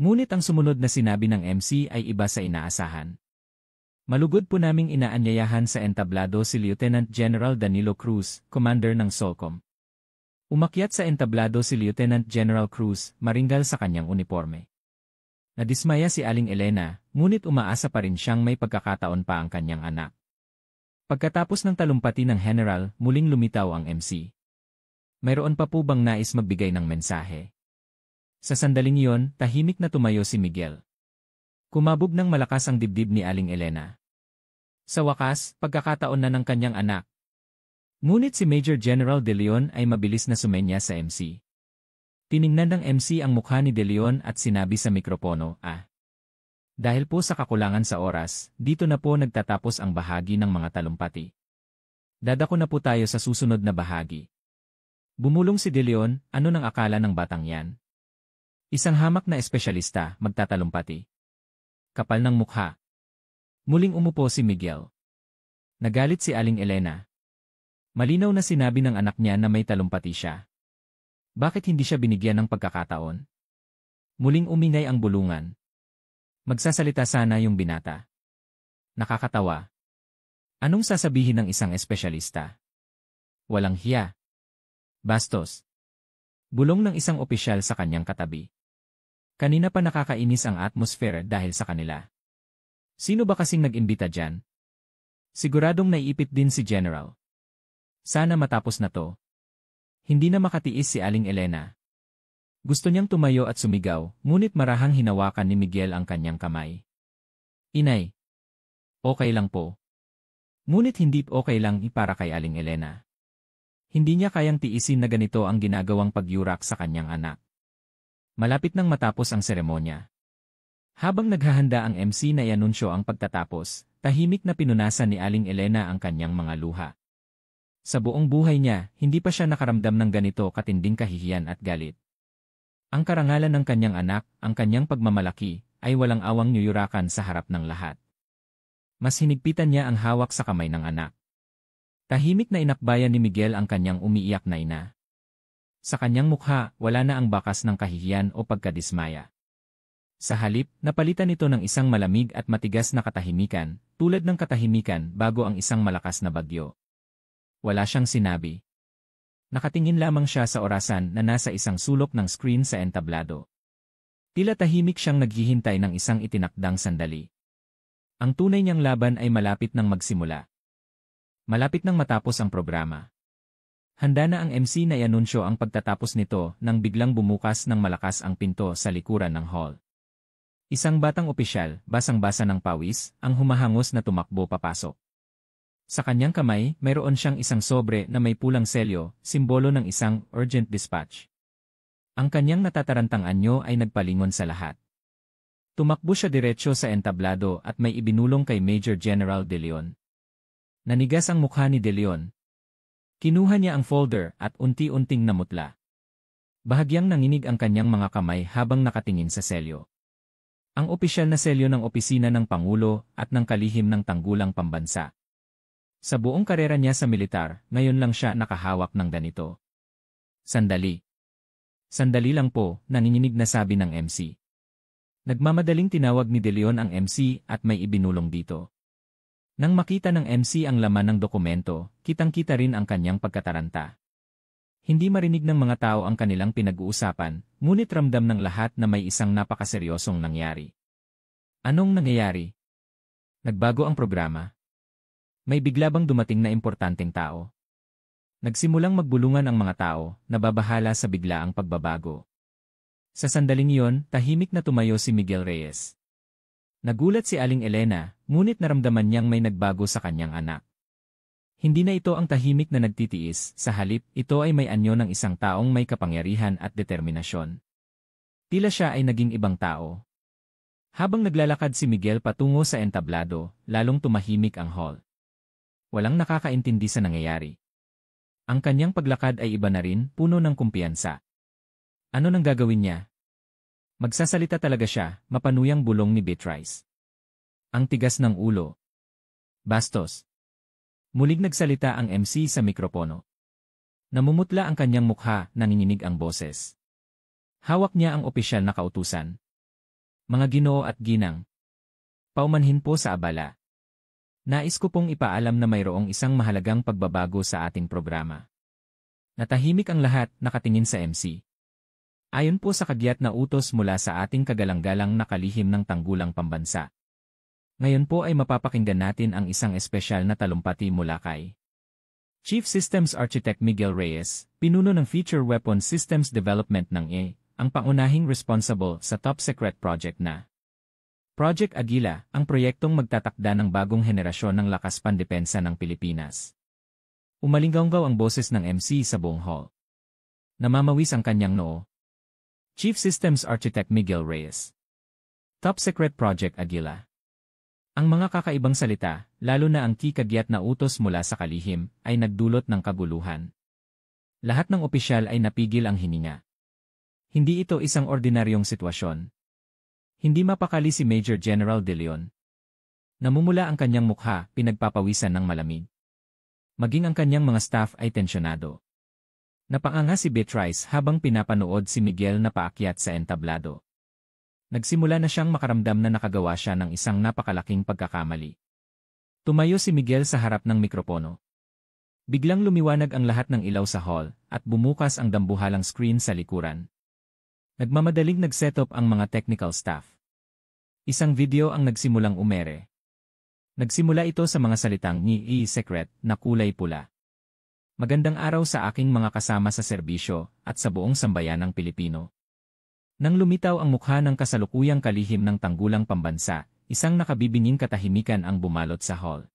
Ngunit ang sumunod na sinabi ng MC ay iba sa inaasahan. Malugod po naming inaanyayahan sa entablado si Lieutenant General Danilo Cruz, Commander ng SOCOM. Umakyat sa entablado si Lieutenant General Cruz, maringgal sa kanyang uniforme. Nadismaya si Aling Elena, ngunit umaasa pa rin siyang may pagkakataon pa ang kanyang anak. Pagkatapos ng talumpati ng General, muling lumitaw ang MC. Mayroon pa po bang nais magbigay ng mensahe? Sa sandaling iyon, tahimik na tumayo si Miguel. Kumabog ng malakas ang dibdib ni Aling Elena. Sa wakas, pagkakataon na ng kanyang anak. Ngunit si Major General De Leon ay mabilis na sumenya sa MC. Tiningnan ng MC ang mukha ni De Leon at sinabi sa mikropono, Dahil po sa kakulangan sa oras, dito na po nagtatapos ang bahagi ng mga talumpati. Dadako na po tayo sa susunod na bahagi. Bumulong si De Leon, ano nang akala ng batang yan? Isang hamak na espesyalista, magtatalumpati. Kapal ng mukha. Muling umupo si Miguel. Nagalit si Aling Elena. Malinaw na sinabi ng anak niya na may talumpati siya. Bakit hindi siya binigyan ng pagkakataon? Muling umingay ang bulungan. Magsasalita sana yung binata. Nakakatawa. Anong sasabihin ng isang espesyalista? Walang hiya. Bastos. Bulong ng isang opisyal sa kanyang katabi. Kanina pa nakakainis ang atmosphere dahil sa kanila. Sino ba kasing nag-imbita dyan? Siguradong naiipit din si General. Sana matapos na to. Hindi na makatiis si Aling Elena. Gusto niyang tumayo at sumigaw, ngunit marahang hinawakan ni Miguel ang kanyang kamay. Inay. Okay lang po. Ngunit hindi okay lang para kay Aling Elena. Hindi niya kayang tiisin na ganito ang ginagawang pagyurak sa kanyang anak. Malapit nang matapos ang seremonya. Habang naghahanda ang MC na ianunsyo ang pagtatapos, tahimik na pinunasan ni Aling Elena ang kanyang mga luha. Sa buong buhay niya, hindi pa siya nakaramdam ng ganito katinding kahihiyan at galit. Ang karangalan ng kanyang anak, ang kanyang pagmamalaki, ay walang awang niyurakan sa harap ng lahat. Mas hinigpitan niya ang hawak sa kamay ng anak. Tahimik na inakbayan ni Miguel ang kanyang umiiyak na ina. Sa kanyang mukha, wala na ang bakas ng kahihiyan o pagkadismaya. Sa halip, napalitan ito ng isang malamig at matigas na katahimikan, tulad ng katahimikan bago ang isang malakas na bagyo. Wala siyang sinabi. Nakatingin lamang siya sa orasan na nasa isang sulok ng screen sa entablado. Tila tahimik siyang naghihintay ng isang itinakdang sandali. Ang tunay niyang laban ay malapit nang magsimula. Malapit nang matapos ang programa. Handa na ang MC na ianunsyo ang pagtatapos nito nang biglang bumukas ng malakas ang pinto sa likuran ng hall. Isang batang opisyal, basang-basa ng pawis, ang humahangos na tumakbo papasok. Sa kanyang kamay, mayroon siyang isang sobre na may pulang selyo, simbolo ng isang urgent dispatch. Ang kanyang natatarantang anyo ay nagpalingon sa lahat. Tumakbo siya diretsyo sa entablado at may ibinulong kay Major General De Leon. Nanigas ang mukha ni De Leon. Kinuha niya ang folder at unti-unting namutla. Bahagyang nanginig ang kanyang mga kamay habang nakatingin sa selyo. Ang opisyal na selyo ng opisina ng Pangulo at ng kalihim ng tanggulang pambansa. Sa buong karera niya sa militar, ngayon lang siya nakahawak ng ganito. Sandali. Sandali lang po, nanginginig na sabi ng MC. Nagmamadaling tinawag ni De Leon ang MC at may ibinulong dito. Nang makita ng MC ang laman ng dokumento, kitang-kita rin ang kanyang pagkataranta. Hindi marinig ng mga tao ang kanilang pinag-uusapan, ngunit ramdam ng lahat na may isang napakaseryosong nangyari. Anong nangyayari? Nagbago ang programa. May bigla bang dumating na importanteng tao? Nagsimulang magbulungan ang mga tao, nababahala sa biglaang pagbabago. Sa sandaling iyon, tahimik na tumayo si Miguel Reyes. Nagulat si Aling Elena, ngunit naramdaman niyang may nagbago sa kanyang anak. Hindi na ito ang tahimik na nagtitiis, sa halip, ito ay may anyo ng isang taong may kapangyarihan at determinasyon. Tila siya ay naging ibang tao. Habang naglalakad si Miguel patungo sa entablado, lalong tumahimik ang hall. Walang nakakaintindi sa nangyayari. Ang kanyang paglakad ay iba na rin, puno ng kumpiyansa. Ano nang gagawin niya? Magsasalita talaga siya, mapanuyang bulong ni Beatrice. Ang tigas ng ulo. Bastos. Muling nagsalita ang MC sa mikropono. Namumutla ang kanyang mukha, nanginginig ang boses. Hawak niya ang opisyal na kautusan. Mga ginoo at ginang. Paumanhin po sa abala. Nais ko pong ipaalam na mayroong isang mahalagang pagbabago sa ating programa. Natahimik ang lahat, nakatingin sa MC. Ayon po sa kagyat na utos mula sa ating kagalang-galang na kalihim ng tanggulang pambansa. Ngayon po ay mapapakinggan natin ang isang espesyal na talumpati mula kay Chief Systems Architect Miguel Reyes, pinuno ng Future Weapon Systems Development ng ang pangunahing responsible sa top secret project na Project Aguila, ang proyektong magtatakda ng bagong henerasyon ng lakas pandepensa ng Pilipinas. Umalinggaw ang boses ng MC sa buong hall. Namamawis ang kanyang noo. Chief Systems Architect Miguel Reyes. Top Secret Project Aguila. Ang mga kakaibang salita, lalo na ang kikagyat na utos mula sa kalihim, ay nagdulot ng kaguluhan. Lahat ng opisyal ay napigil ang hininga. Hindi ito isang ordinaryong sitwasyon. Hindi mapakali si Major General De Leon. Namumula ang kanyang mukha, pinagpapawisan ng malamig. Maging ang kanyang mga staff ay tensyonado. Napanganga si Beatrice habang pinapanood si Miguel na paakyat sa entablado. Nagsimula na siyang makaramdam na nakagawa siya ng isang napakalaking pagkakamali. Tumayo si Miguel sa harap ng mikropono. Biglang lumiwanag ang lahat ng ilaw sa hall at bumukas ang dambuhalang screen sa likuran. Nagmamadaling nag-set up ang mga technical staff. Isang video ang nagsimulang umere. Nagsimula ito sa mga salitang ni secret na kulay pula. Magandang araw sa aking mga kasama sa serbisyo at sa buong sambayan ng Pilipino. Nang lumitaw ang mukha ng kasalukuyang kalihim ng tanggulang pambansa, isang nakabibinging katahimikan ang bumalot sa hall.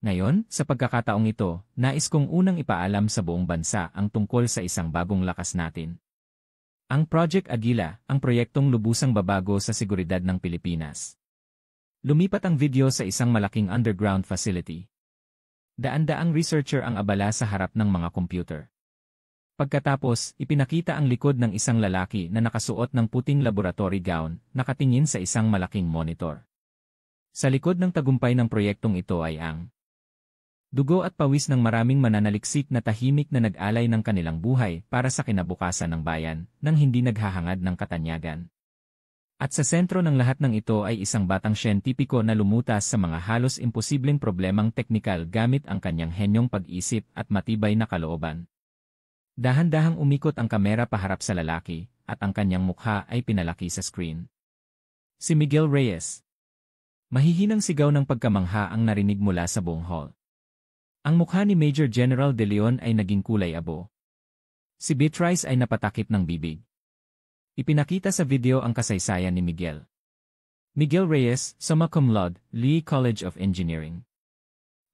Ngayon, sa pagkakataong ito, nais kong unang ipaalam sa buong bansa ang tungkol sa isang bagong lakas natin. Ang Project Aguila, ang proyektong lubusang babago sa seguridad ng Pilipinas. Lumipat ang video sa isang malaking underground facility. Daan-daang researcher ang abala sa harap ng mga computer. Pagkatapos, ipinakita ang likod ng isang lalaki na nakasuot ng puting laboratory gown, nakatingin sa isang malaking monitor. Sa likod ng tagumpay ng proyektong ito ay ang dugo at pawis ng maraming mananaliksik na tahimik na nag-alay ng kanilang buhay para sa kinabukasan ng bayan, nang hindi naghahangad ng katanyagan. At sa sentro ng lahat ng ito ay isang batang siyentipiko na lumutas sa mga halos imposibleng problemang teknikal gamit ang kanyang henyong pag-isip at matibay na kalooban. Dahan-dahang umikot ang kamera paharap sa lalaki, at ang kanyang mukha ay pinalaki sa screen. Si Miguel Reyes. Mahihinang sigaw ng pagkamangha ang narinig mula sa buong hall. Ang mukha ni Major General De Leon ay naging kulay abo. Si Beatrice ay napatakip ng bibig. Ipinakita sa video ang kasaysayan ni Miguel. Miguel Reyes, summa cum laude, Lee College of Engineering.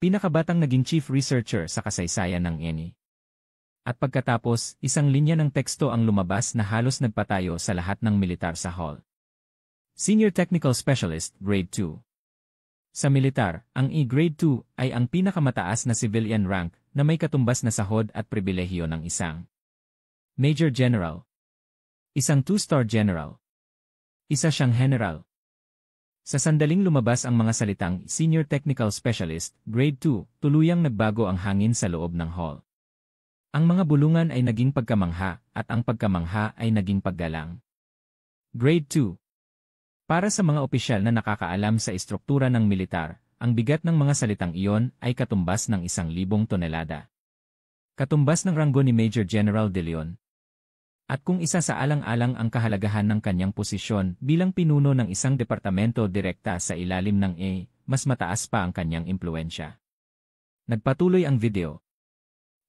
Pinakabatang naging chief researcher sa kasaysayan ng ENI. At pagkatapos, isang linya ng teksto ang lumabas na halos nagpatayo sa lahat ng militar sa hall. Senior Technical Specialist, Grade 2. Sa militar, ang Grade 2 ay ang pinakamataas na civilian rank na may katumbas na sahod at pribilehiyo ng isang Major General. Isang 2-star General. Isa siyang General. Sa sandaling lumabas ang mga salitang Senior Technical Specialist, Grade 2, tuluyang nagbago ang hangin sa loob ng hall. Ang mga bulungan ay naging pagkamangha at ang pagkamangha ay naging paggalang. Grade 2. Para sa mga opisyal na nakakaalam sa istruktura ng militar, ang bigat ng mga salitang iyon ay katumbas ng 1,000 tonelada. Katumbas ng ranggo ni Major General De Leon. At kung isa sa alang-alang ang kahalagahan ng kanyang posisyon bilang pinuno ng isang departamento direkta sa ilalim ng mas mataas pa ang kanyang impluensya. Nagpatuloy ang video.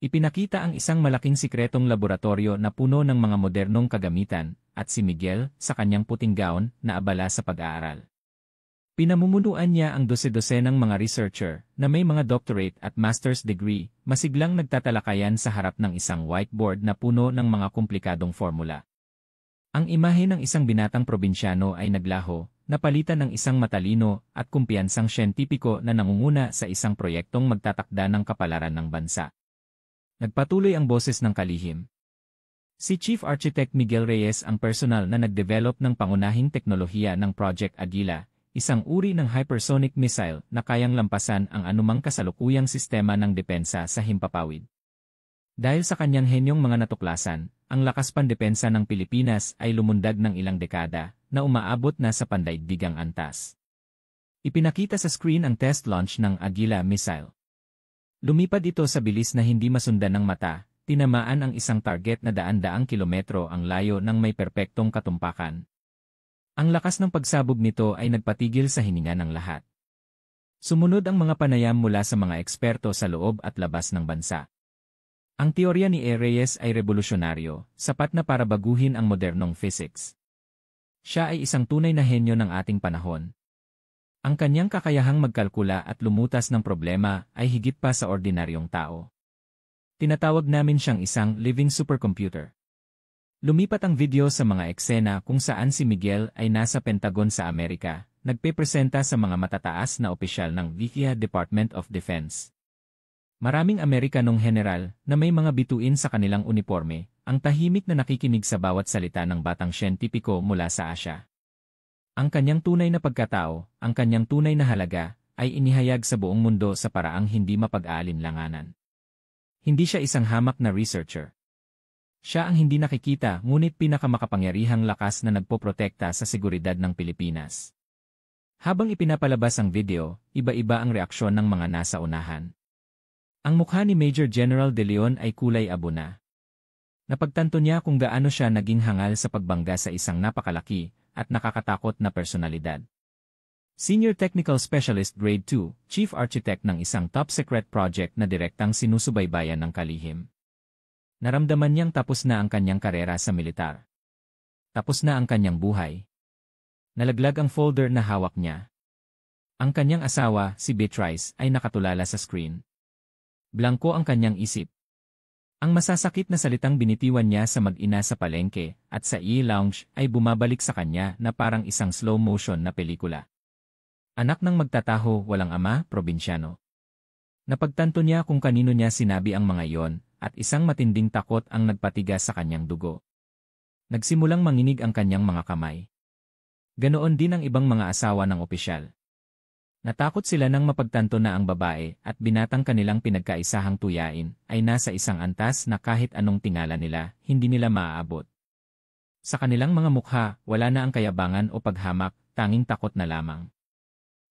Ipinakita ang isang malaking sikretong laboratorio na puno ng mga modernong kagamitan, at si Miguel, sa kanyang puting gown, na abala sa pag-aaral. Pinamumunuan niya ang dose-dosenang mga researcher, na may mga doctorate at master's degree, masiglang nagtatalakayan sa harap ng isang whiteboard na puno ng mga komplikadong formula. Ang imahe ng isang binatang probinsyano ay naglaho, napalitan ng isang matalino at kumpiyansang siyentipiko na nangunguna sa isang proyektong magtatakda ng kapalaran ng bansa. Nagpatuloy ang boses ng kalihim. Si Chief Architect Miguel Reyes ang personal na nag-develop ng pangunahing teknolohiya ng Project Aguila, isang uri ng hypersonic missile na kayang lampasan ang anumang kasalukuyang sistema ng depensa sa himpapawid. Dahil sa kanyang henyong mga natuklasan, ang lakas pandepensa ng Pilipinas ay lumundag ng ilang dekada na umaabot na sa pandaigdigang antas. Ipinakita sa screen ang test launch ng Agila missile. Lumipad ito sa bilis na hindi masundan ng mata, tinamaan ang isang target na daan-daang kilometro ang layo ng may perpektong katumpakan. Ang lakas ng pagsabog nito ay nagpatigil sa hininga ng lahat. Sumunod ang mga panayam mula sa mga eksperto sa loob at labas ng bansa. Ang teorya ni E. Reyes ay revolusyonaryo, sapat na para baguhin ang modernong physics. Siya ay isang tunay na henyo ng ating panahon. Ang kanyang kakayahang magkalkula at lumutas ng problema ay higit pa sa ordinaryong tao. Tinatawag namin siyang isang living supercomputer. Lumipat ang video sa mga eksena kung saan si Miguel ay nasa Pentagon sa Amerika, nagpepresenta sa mga matataas na opisyal ng VIA Department of Defense. Maraming Amerikanong general na may mga bituin sa kanilang uniforme, ang tahimik na nakikinig sa bawat salita ng batang siyentipiko mula sa Asya. Ang kanyang tunay na pagkatao, ang kanyang tunay na halaga, ay inihayag sa buong mundo sa paraang hindi mapag-aalinlanganan. Hindi siya isang hamak na researcher. Siya ang hindi nakikita ngunit pinakamakapangyarihang lakas na nagpoprotekta sa seguridad ng Pilipinas. Habang ipinapalabas ang video, iba-iba ang reaksyon ng mga nasa unahan. Ang mukha ni Major General De Leon ay kulay abo na. Napagtanto niya kung gaano siya naging hangal sa pagbangga sa isang napakalaki at nakakatakot na personalidad. Senior Technical Specialist Grade 2, Chief Architect ng isang top-secret project na direktang sinusubaybayan ng kalihim. Naramdaman niyang tapos na ang kanyang karera sa militar. Tapos na ang kanyang buhay. Nalaglag ang folder na hawak niya. Ang kanyang asawa, si Beatrice, ay nakatulala sa screen. Blanko ang kanyang isip. Ang masasakit na salitang binitiwan niya sa mag-ina sa palengke at sa e-lounge ay bumabalik sa kanya na parang isang slow motion na pelikula. Anak ng magtataho, walang ama, probinsyano. Napagtanto niya kung kanino niya sinabi ang mga iyon at isang matinding takot ang nagpatigas sa kanyang dugo. Nagsimulang manginig ang kanyang mga kamay. Ganoon din ang ibang mga asawa ng opisyal. Natakot sila nang mapagtanto na ang babae at binatang kanilang pinagkaisahang tuyain ay nasa isang antas na kahit anong tingala nila, hindi nila maaabot. Sa kanilang mga mukha, wala na ang kayabangan o paghamak, tanging takot na lamang.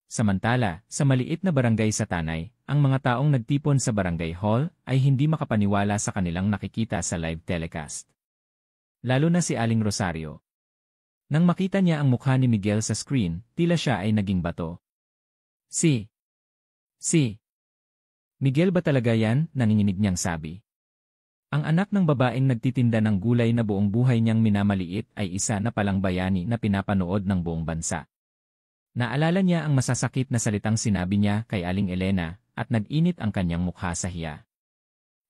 Samantala, sa maliit na barangay sa Tanay, ang mga taong nagtipon sa barangay hall ay hindi makapaniwala sa kanilang nakikita sa live telecast. Lalo na si Aling Rosario. Nang makita niya ang mukha ni Miguel sa screen, tila siya ay naging bato. Si Miguel ba talaga yan? Nanginginig niyang sabi. Ang anak ng babaeng nagtitinda ng gulay na buong buhay niyang minamaliit ay isa na palang bayani na pinapanood ng buong bansa. Naalala niya ang masasakit na salitang sinabi niya kay Aling Elena at nag-init ang kanyang mukha sa hiya.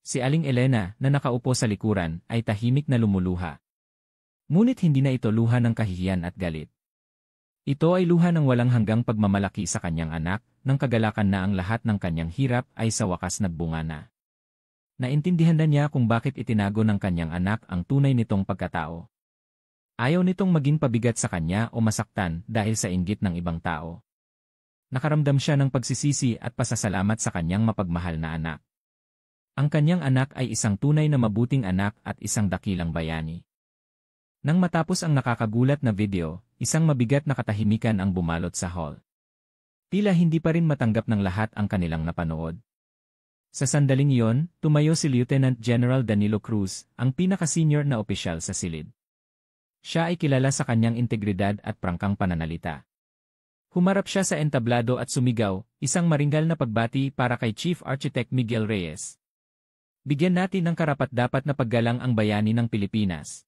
Si Aling Elena na nakaupo sa likuran ay tahimik na lumuluha. Ngunit hindi na ito luha ng kahihiyan at galit. Ito ay luha ng walang hanggang pagmamalaki sa kanyang anak, nang kagalakan na ang lahat ng kanyang hirap ay sa wakas nagbunga na. Naintindihan na niya kung bakit itinago ng kanyang anak ang tunay nitong pagkatao. Ayaw nitong maging pabigat sa kanya o masaktan dahil sa inggit ng ibang tao. Nakaramdam siya ng pagsisisi at pasasalamat sa kanyang mapagmahal na anak. Ang kanyang anak ay isang tunay na mabuting anak at isang dakilang bayani. Nang matapos ang nakakagulat na video, isang mabigat na katahimikan ang bumalot sa hall. Tila hindi pa rin matanggap ng lahat ang kanilang napanood. Sa sandaling iyon, tumayo si Lieutenant General Danilo Cruz, ang pinaka-senior na opisyal sa silid. Siya ay kilala sa kanyang integridad at prangkang pananalita. Humarap siya sa entablado at sumigaw, isang maringgal na pagbati para kay Chief Architect Miguel Reyes. Bigyan natin ng karapat-dapat na paggalang ang bayani ng Pilipinas.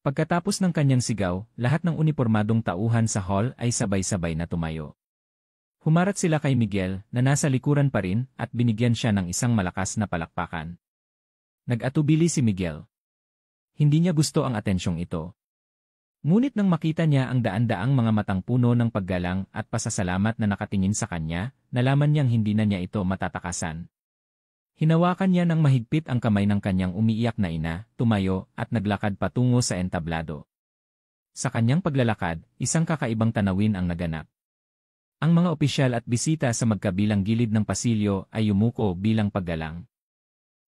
Pagkatapos ng kanyang sigaw, lahat ng unipormadong tauhan sa hall ay sabay-sabay na tumayo. Humarap sila kay Miguel na nasa likuran pa rin at binigyan siya ng isang malakas na palakpakan. Nag-atubili si Miguel. Hindi niya gusto ang atensyong ito. Ngunit nang makita niya ang daan-daang mga matang puno ng paggalang at pasasalamat na nakatingin sa kanya, nalaman niyang hindi na niya ito matatakasan. Hinawakan niya ng mahigpit ang kamay ng kanyang umiiyak na ina, tumayo at naglakad patungo sa entablado. Sa kanyang paglalakad, isang kakaibang tanawin ang naganap. Ang mga opisyal at bisita sa magkabilang gilid ng pasilyo ay yumuko bilang paggalang.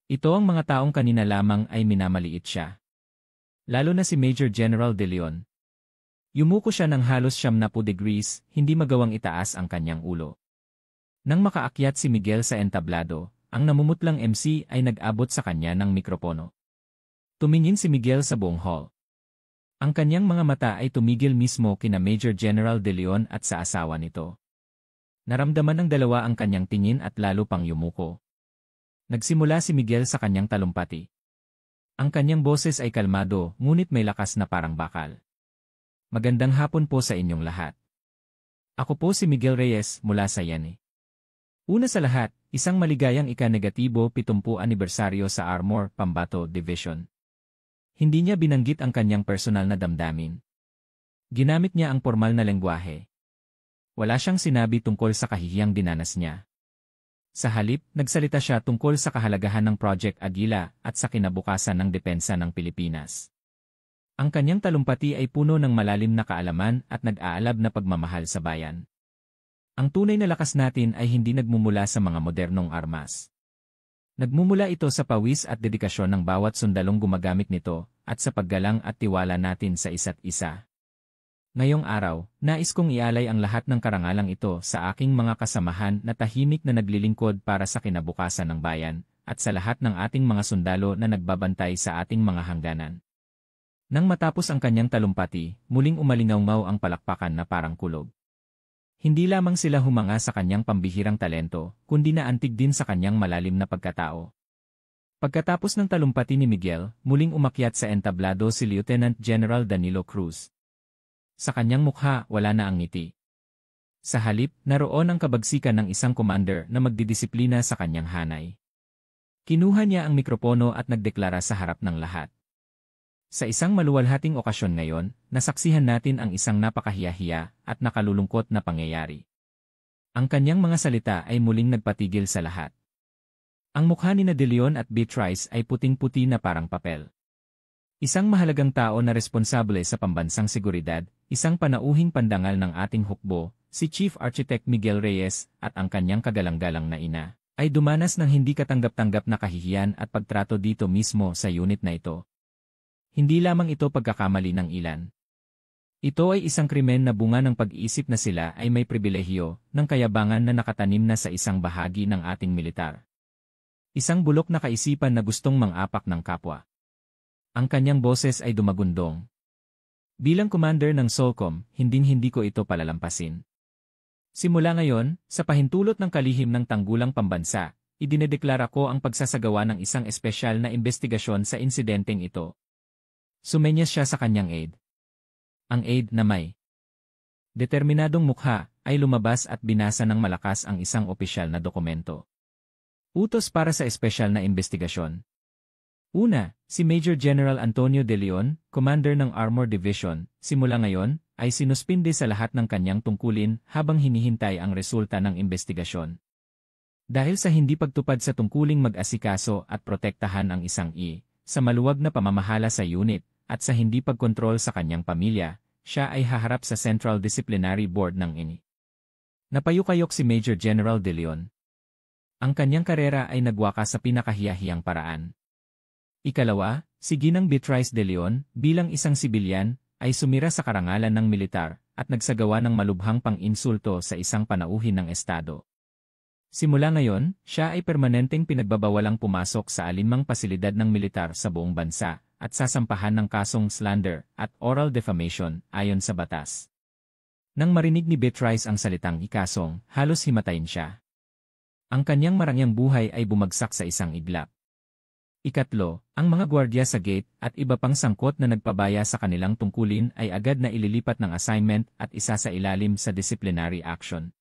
Ito ang mga taong kanina lamang ay minamaliit siya. Lalo na si Major General De Leon. Yumuko siya ng halos 90 degrees, hindi magawang itaas ang kanyang ulo. Nang makaakyat si Miguel sa entablado, ang namumutlang MC ay nag-abot sa kanya ng mikropono. Tumingin si Miguel sa buong hall. Ang kanyang mga mata ay tumigil mismo kina Major General De Leon at sa asawa nito. Naramdaman ng dalawa ang kanyang tingin at lalo pang yumuko. Nagsimula si Miguel sa kanyang talumpati. Ang kanyang boses ay kalmado, ngunit may lakas na parang bakal. Magandang hapon po sa inyong lahat. Ako po si Miguel Reyes mula sa Yane. Una sa lahat, isang maligayang ika-negatibo 70 anibersaryo sa Armor, Pambato Division. Hindi niya binanggit ang kanyang personal na damdamin. Ginamit niya ang formal na lengguwahe. Wala siyang sinabi tungkol sa kahihiyang dinanas niya. Sa halip, nagsalita siya tungkol sa kahalagahan ng Project Aguila at sa kinabukasan ng depensa ng Pilipinas. Ang kanyang talumpati ay puno ng malalim na kaalaman at nag-aalab na pagmamahal sa bayan. Ang tunay na lakas natin ay hindi nagmumula sa mga modernong armas. Nagmumula ito sa pawis at dedikasyon ng bawat sundalong gumagamit nito at sa paggalang at tiwala natin sa isa't isa. Ngayong araw, nais kong ialay ang lahat ng karangalang ito sa aking mga kasamahan na tahimik na naglilingkod para sa kinabukasan ng bayan at sa lahat ng ating mga sundalo na nagbabantay sa ating mga hangganan. Nang matapos ang kanyang talumpati, muling umalingaw ang palakpakan na parang kulog. Hindi lamang sila humanga sa kanyang pambihirang talento, kundi naantig din sa kanyang malalim na pagkatao. Pagkatapos ng talumpati ni Miguel, muling umakyat sa entablado si Lieutenant General Danilo Cruz. Sa kanyang mukha, wala na ang ngiti. Sa halip, naroon ang kabagsikan ng isang commander na magdidisiplina sa kanyang hanay. Kinuha niya ang mikropono at nagdeklara sa harap ng lahat. Sa isang maluwalhating okasyon ngayon, nasaksihan natin ang isang napakahiya-hiya at nakalulungkot na pangyayari. Ang kanyang mga salita ay muling nagpatigil sa lahat. Ang mukha ni De Leon at Beatrice ay puting-puti na parang papel. Isang mahalagang tao na responsable sa pambansang seguridad, isang panauhing pandangal ng ating hukbo, si Chief Architect Miguel Reyes at ang kanyang kagalang-galang na ina, ay dumanas ng hindi katanggap-tanggap na kahihiyan at pagtrato dito mismo sa unit na ito. Hindi lamang ito pagkakamali ng ilan. Ito ay isang krimen na bunga ng pag-iisip na sila ay may pribilehiyo ng kayabangan na nakatanim na sa isang bahagi ng ating militar. Isang bulok na kaisipan na gustong mang-apak ng kapwa. Ang kanyang boses ay dumagundong. Bilang commander ng SOCOM, hinding-hindi ko ito palalampasin. Simula ngayon, sa pahintulot ng kalihim ng tanggulang pambansa, idinedeklara ko ang pagsasagawa ng isang espesyal na investigasyon sa insidenteng ito. Sumenyas siya sa kanyang aide. Ang aide na may determinadong mukha ay lumabas at binasa ng malakas ang isang opisyal na dokumento. Utos para sa espesyal na investigasyon. Una, si Major General Antonio De Leon, Commander ng Armor Division, simula ngayon, ay sinuspinde sa lahat ng kanyang tungkulin habang hinihintay ang resulta ng investigasyon. Dahil sa hindi pagtupad sa tungkuling mag-asikaso at protektahan ang isang sa maluwag na pamamahala sa unit, at sa hindi pagkontrol sa kanyang pamilya, siya ay haharap sa Central Disciplinary Board ng INI. Napayukayok si Major General De Leon. Ang kanyang karera ay nagwakas sa pinakahiyahiyang paraan. Ikalawa, si Ginang Beatrice De Leon, bilang isang sibilyan, ay sumira sa karangalan ng militar at nagsagawa ng malubhang pang-insulto sa isang panauhin ng estado. Simula ngayon, siya ay permanenteng pinagbabawalang pumasok sa alinmang pasilidad ng militar sa buong bansa at sasampahan ng kasong slander at oral defamation ayon sa batas. Nang marinig ni Beatrice ang salitang ikasong, halos himatayin siya. Ang kanyang marangyang buhay ay bumagsak sa isang iglap. Ikatlo, ang mga gwardiya sa gate at iba pang sangkot na nagpabaya sa kanilang tungkulin ay agad na ililipat ng assignment at isa sa ilalim sa disciplinary action.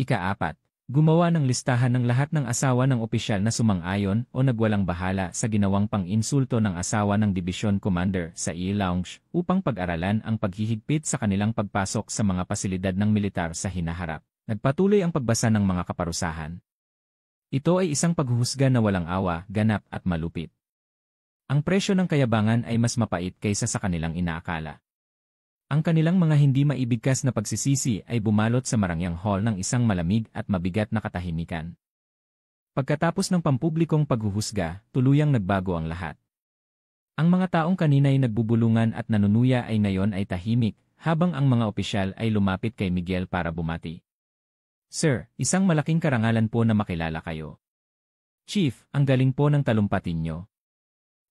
Ika-apat, gumawa ng listahan ng lahat ng asawa ng opisyal na sumang-ayon o nagwalang bahala sa ginawang pang-insulto ng asawa ng Division Commander sa E-Lounge upang pag-aralan ang paghihigpit sa kanilang pagpasok sa mga pasilidad ng militar sa hinaharap. Nagpatuloy ang pagbasa ng mga kaparusahan. Ito ay isang paghuhusga na walang awa, ganap at malupit. Ang presyo ng kayabangan ay mas mapait kaysa sa kanilang inaakala. Ang kanilang mga hindi maibigkas na pagsisisi ay bumalot sa marangyang hall ng isang malamig at mabigat na katahimikan. Pagkatapos ng pampublikong paghuhusga, tuluyang nagbago ang lahat. Ang mga taong kanina'y nagbubulungan at nanunuya ay ngayon ay tahimik, habang ang mga opisyal ay lumapit kay Miguel para bumati. Sir, isang malaking karangalan po na makilala kayo. Chief, ang galing po ng talumpatin nyo.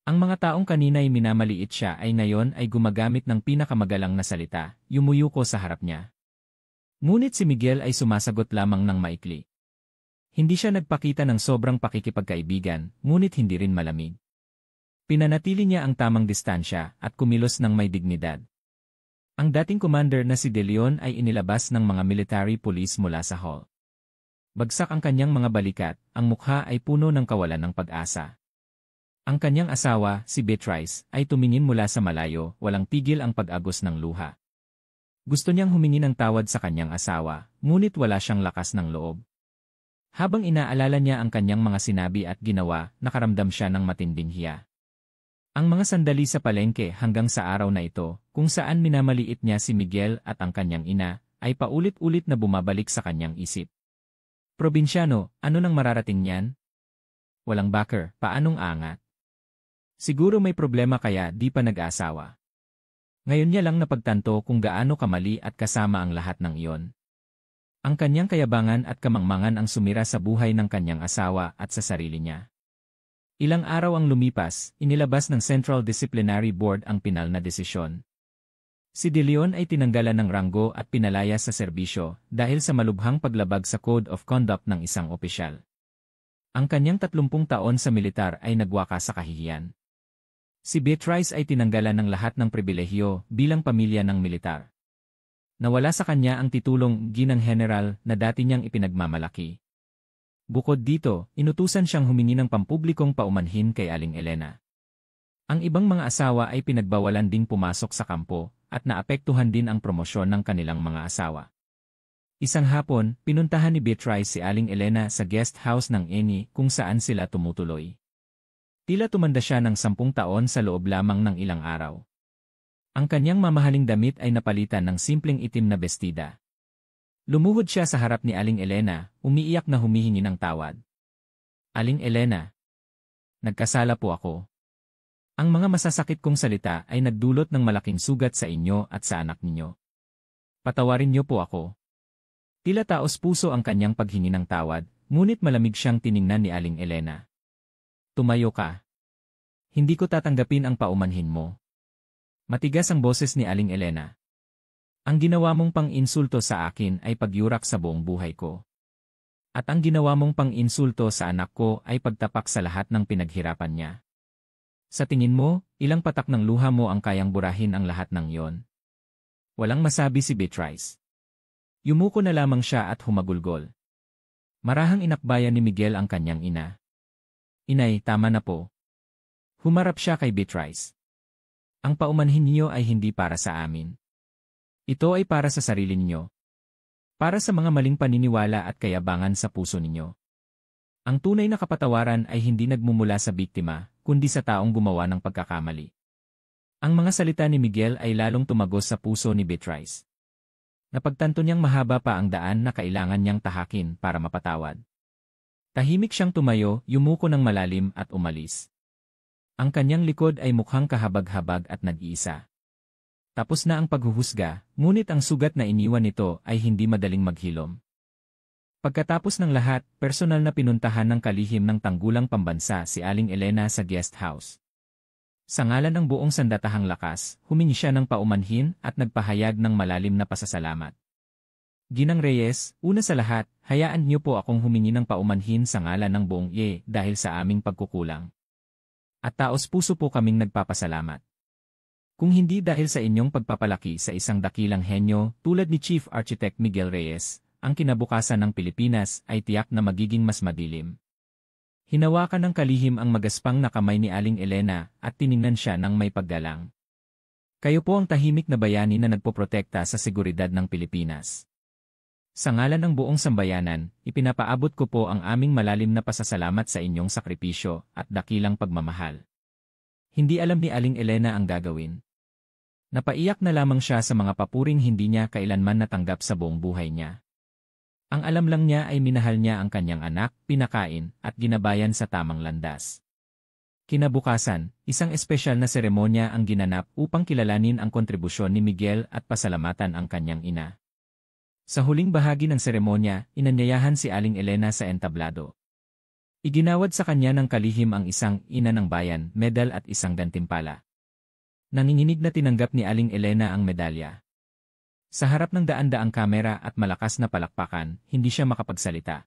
Ang mga taong kanina'y minamaliit siya ay ngayon ay gumagamit ng pinakamagalang na salita, yumuyuko sa harap niya. Ngunit si Miguel ay sumasagot lamang ng maikli. Hindi siya nagpakita ng sobrang pakikipagkaibigan, ngunit hindi rin malamig. Pinanatili niya ang tamang distansya at kumilos ng may dignidad. Ang dating commander na si De Leon ay inilabas ng mga military police mula sa hall. Bagsak ang kanyang mga balikat, ang mukha ay puno ng kawalan ng pag-asa. Ang kanyang asawa, si Beatrice, ay tumingin mula sa malayo, walang tigil ang pag-agos ng luha. Gusto niyang humingi ng tawad sa kanyang asawa, ngunit wala siyang lakas ng loob. Habang inaalala niya ang kanyang mga sinabi at ginawa, nakaramdam siya ng matinding hiya. Ang mga sandali sa palengke hanggang sa araw na ito, kung saan minamaliit niya si Miguel at ang kanyang ina, ay paulit-ulit na bumabalik sa kanyang isip. Probinsyano, ano nang mararating niyan? Walang backer, paanong angat? Siguro may problema kaya di pa nag-aasawa. Ngayon niya lang napagtanto kung gaano kamali at kasama ang lahat ng iyon. Ang kanyang kayabangan at kamangmangan ang sumira sa buhay ng kanyang asawa at sa sarili niya. Ilang araw ang lumipas, inilabas ng Central Disciplinary Board ang pinal na desisyon. Si De Leon ay tinanggalan ng ranggo at pinalaya sa serbisyo dahil sa malubhang paglabag sa Code of Conduct ng isang opisyal. Ang kanyang 30 taon sa militar ay nagwakas sa kahihiyan. Si Beatrice ay tinanggalan ng lahat ng pribilehyo bilang pamilya ng militar. Nawala sa kanya ang titulong Ginang General na dati niyang ipinagmamalaki. Bukod dito, inutusan siyang humingi ng pampublikong paumanhin kay Aling Elena. Ang ibang mga asawa ay pinagbawalan ding pumasok sa kampo at naapektuhan din ang promosyon ng kanilang mga asawa. Isang hapon, pinuntahan ni Beatrice si Aling Elena sa guest house ng Eni kung saan sila tumutuloy. Tila tumanda siya ng 10 taon sa loob lamang ng ilang araw. Ang kanyang mamahaling damit ay napalitan ng simpleng itim na bestida. Lumuhod siya sa harap ni Aling Elena, umiiyak na humihingi ng tawad. Aling Elena, nagkasala po ako. Ang mga masasakit kong salita ay nagdulot ng malaking sugat sa inyo at sa anak ninyo. Patawarin niyo po ako. Tila taos puso ang kanyang paghingi ng tawad, ngunit malamig siyang tiningnan ni Aling Elena. Tumayo ka. Hindi ko tatanggapin ang paumanhin mo. Matigas ang boses ni Aling Elena. Ang ginawa mong pang-insulto sa akin ay pagyurak sa buong buhay ko. At ang ginawa mong pang-insulto sa anak ko ay pagtapak sa lahat ng pinaghirapan niya. Sa tingin mo, ilang patak ng luha mo ang kayang burahin ang lahat ng iyon? Walang masabi si Beatrice. Yumuko na lamang siya at humagulgol. Marahang inakbayan ni Miguel ang kanyang ina. Inay, tama na po. Humarap siya kay Beatrice. Ang paumanhin niyo ay hindi para sa amin. Ito ay para sa sarili ninyo. Para sa mga maling paniniwala at kayabangan sa puso ninyo. Ang tunay na kapatawaran ay hindi nagmumula sa biktima, kundi sa taong gumawa ng pagkakamali. Ang mga salita ni Miguel ay lalong tumagos sa puso ni Beatrice. Napagtanto niyang mahaba pa ang daan na kailangan niyang tahakin para mapatawad. Tahimik siyang tumayo, yumuko ng malalim at umalis. Ang kanyang likod ay mukhang kahabag-habag at nag-iisa. Tapos na ang paghuhusga, ngunit ang sugat na iniwan nito ay hindi madaling maghilom. Pagkatapos ng lahat, personal na pinuntahan ng kalihim ng tanggulang pambansa si Aling Elena sa guest house. Sa ngalan ng buong sandatahang lakas, humingi siya ng paumanhin at nagpahayag ng malalim na pasasalamat. Ginang Reyes, una sa lahat, hayaan niyo po akong humingi ng paumanhin sa ngalan ng buong IE dahil sa aming pagkukulang. At taos-puso po kaming nagpapasalamat. Kung hindi dahil sa inyong pagpapalaki sa isang dakilang henyo tulad ni Chief Architect Miguel Reyes, ang kinabukasan ng Pilipinas ay tiyak na magiging mas madilim. Hinawakan ng kalihim ang magaspang na kamay ni Aling Elena at tiningnan siya ng may paggalang. Kayo po ang tahimik na bayani na nagpoprotekta sa seguridad ng Pilipinas. Sa ngalan ng buong sambayanan, ipinapaabot ko po ang aming malalim na pasasalamat sa inyong sakripisyo at dakilang pagmamahal. Hindi alam ni Aling Elena ang gagawin. Napaiyak na lamang siya sa mga papuring hindi niya kailanman natanggap sa buong buhay niya. Ang alam lang niya ay minahal niya ang kanyang anak, pinakain, at ginabayan sa tamang landas. Kinabukasan, isang espesyal na seremonya ang ginanap upang kilalanin ang kontribusyon ni Miguel at pasalamatan ang kanyang ina. Sa huling bahagi ng seremonya, inanyayahan si Aling Elena sa entablado. Iginawad sa kanya ng kalihim ang isang ina ng bayan, medal at isang gantimpala. Nanginginig na tinanggap ni Aling Elena ang medalya. Sa harap ng daan-daang kamera at malakas na palakpakan, hindi siya makapagsalita.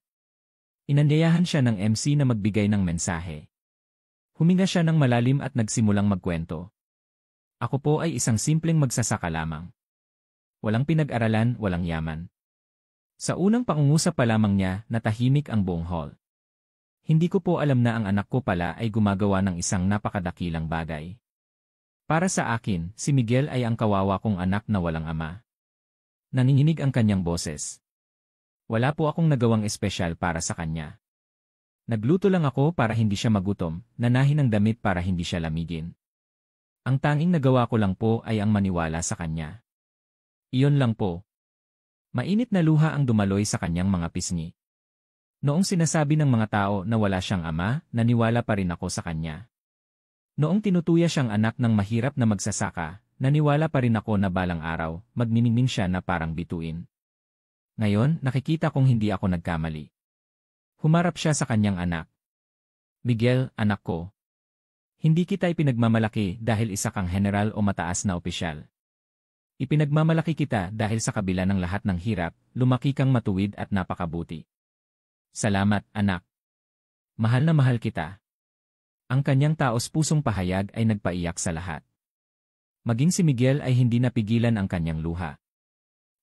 Inanyayahan siya ng MC na magbigay ng mensahe. Huminga siya ng malalim at nagsimulang magkwento. Ako po ay isang simpleng magsasaka lamang. Walang pinag-aralan, walang yaman. Sa unang pangungusap pa lamang niya, natahimik ang buong hall. Hindi ko po alam na ang anak ko pala ay gumagawa ng isang napakadakilang bagay. Para sa akin, si Miguel ay ang kawawa kong anak na walang ama. Nanginginig ang kanyang boses. Wala po akong nagawang espesyal para sa kanya. Nagluto lang ako para hindi siya magutom, nanahin ng damit para hindi siya lamigin. Ang tanging nagawa ko lang po ay ang maniwala sa kanya. Iyon lang po. Mainit na luha ang dumaloy sa kanyang mga pisngi. Noong sinasabi ng mga tao na wala siyang ama, naniwala pa rin ako sa kanya. Noong tinutuya siyang anak ng mahirap na magsasaka, naniwala pa rin ako na balang araw, magniningning siya na parang bituin. Ngayon, nakikita kong hindi ako nagkamali. Humarap siya sa kanyang anak. Miguel, anak ko. Hindi kita ipinagmamalaki dahil isa kang general o mataas na opisyal. Ipinagmamalaki kita dahil sa kabila ng lahat ng hirap, lumaki kang matuwid at napakabuti. Salamat, anak. Mahal na mahal kita. Ang kanyang taos-pusong pahayag ay nagpaiyak sa lahat. Maging si Miguel ay hindi napigilan ang kanyang luha.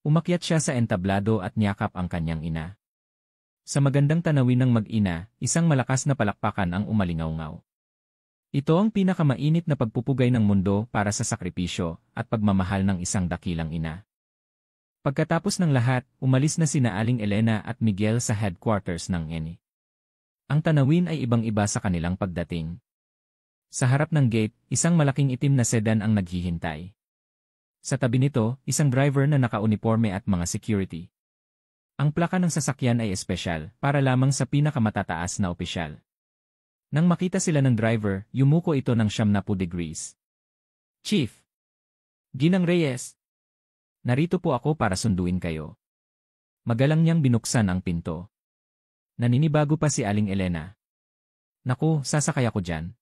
Umakyat siya sa entablado at niyakap ang kanyang ina. Sa magandang tanawin ng mag-ina, isang malakas na palakpakan ang umalingaw-ngaw. Ito ang pinakamainit na pagpupugay ng mundo para sa sakripisyo at pagmamahal ng isang dakilang ina. Pagkatapos ng lahat, umalis na sina Aling Elena at Miguel sa headquarters ng ENI. Ang tanawin ay ibang-iba sa kanilang pagdating. Sa harap ng gate, isang malaking itim na sedan ang naghihintay. Sa tabi nito, isang driver na naka-uniforme at mga security. Ang plaka ng sasakyan ay espesyal, para lamang sa pinakamatataas na opisyal. Nang makita sila ng driver, yumuko ito ng 90 degrees. Chief! Ginang Reyes! Narito po ako para sunduin kayo. Magalang niyang binuksan ang pinto. Naninibago pa si Aling Elena. Naku, sasakay ako dyan.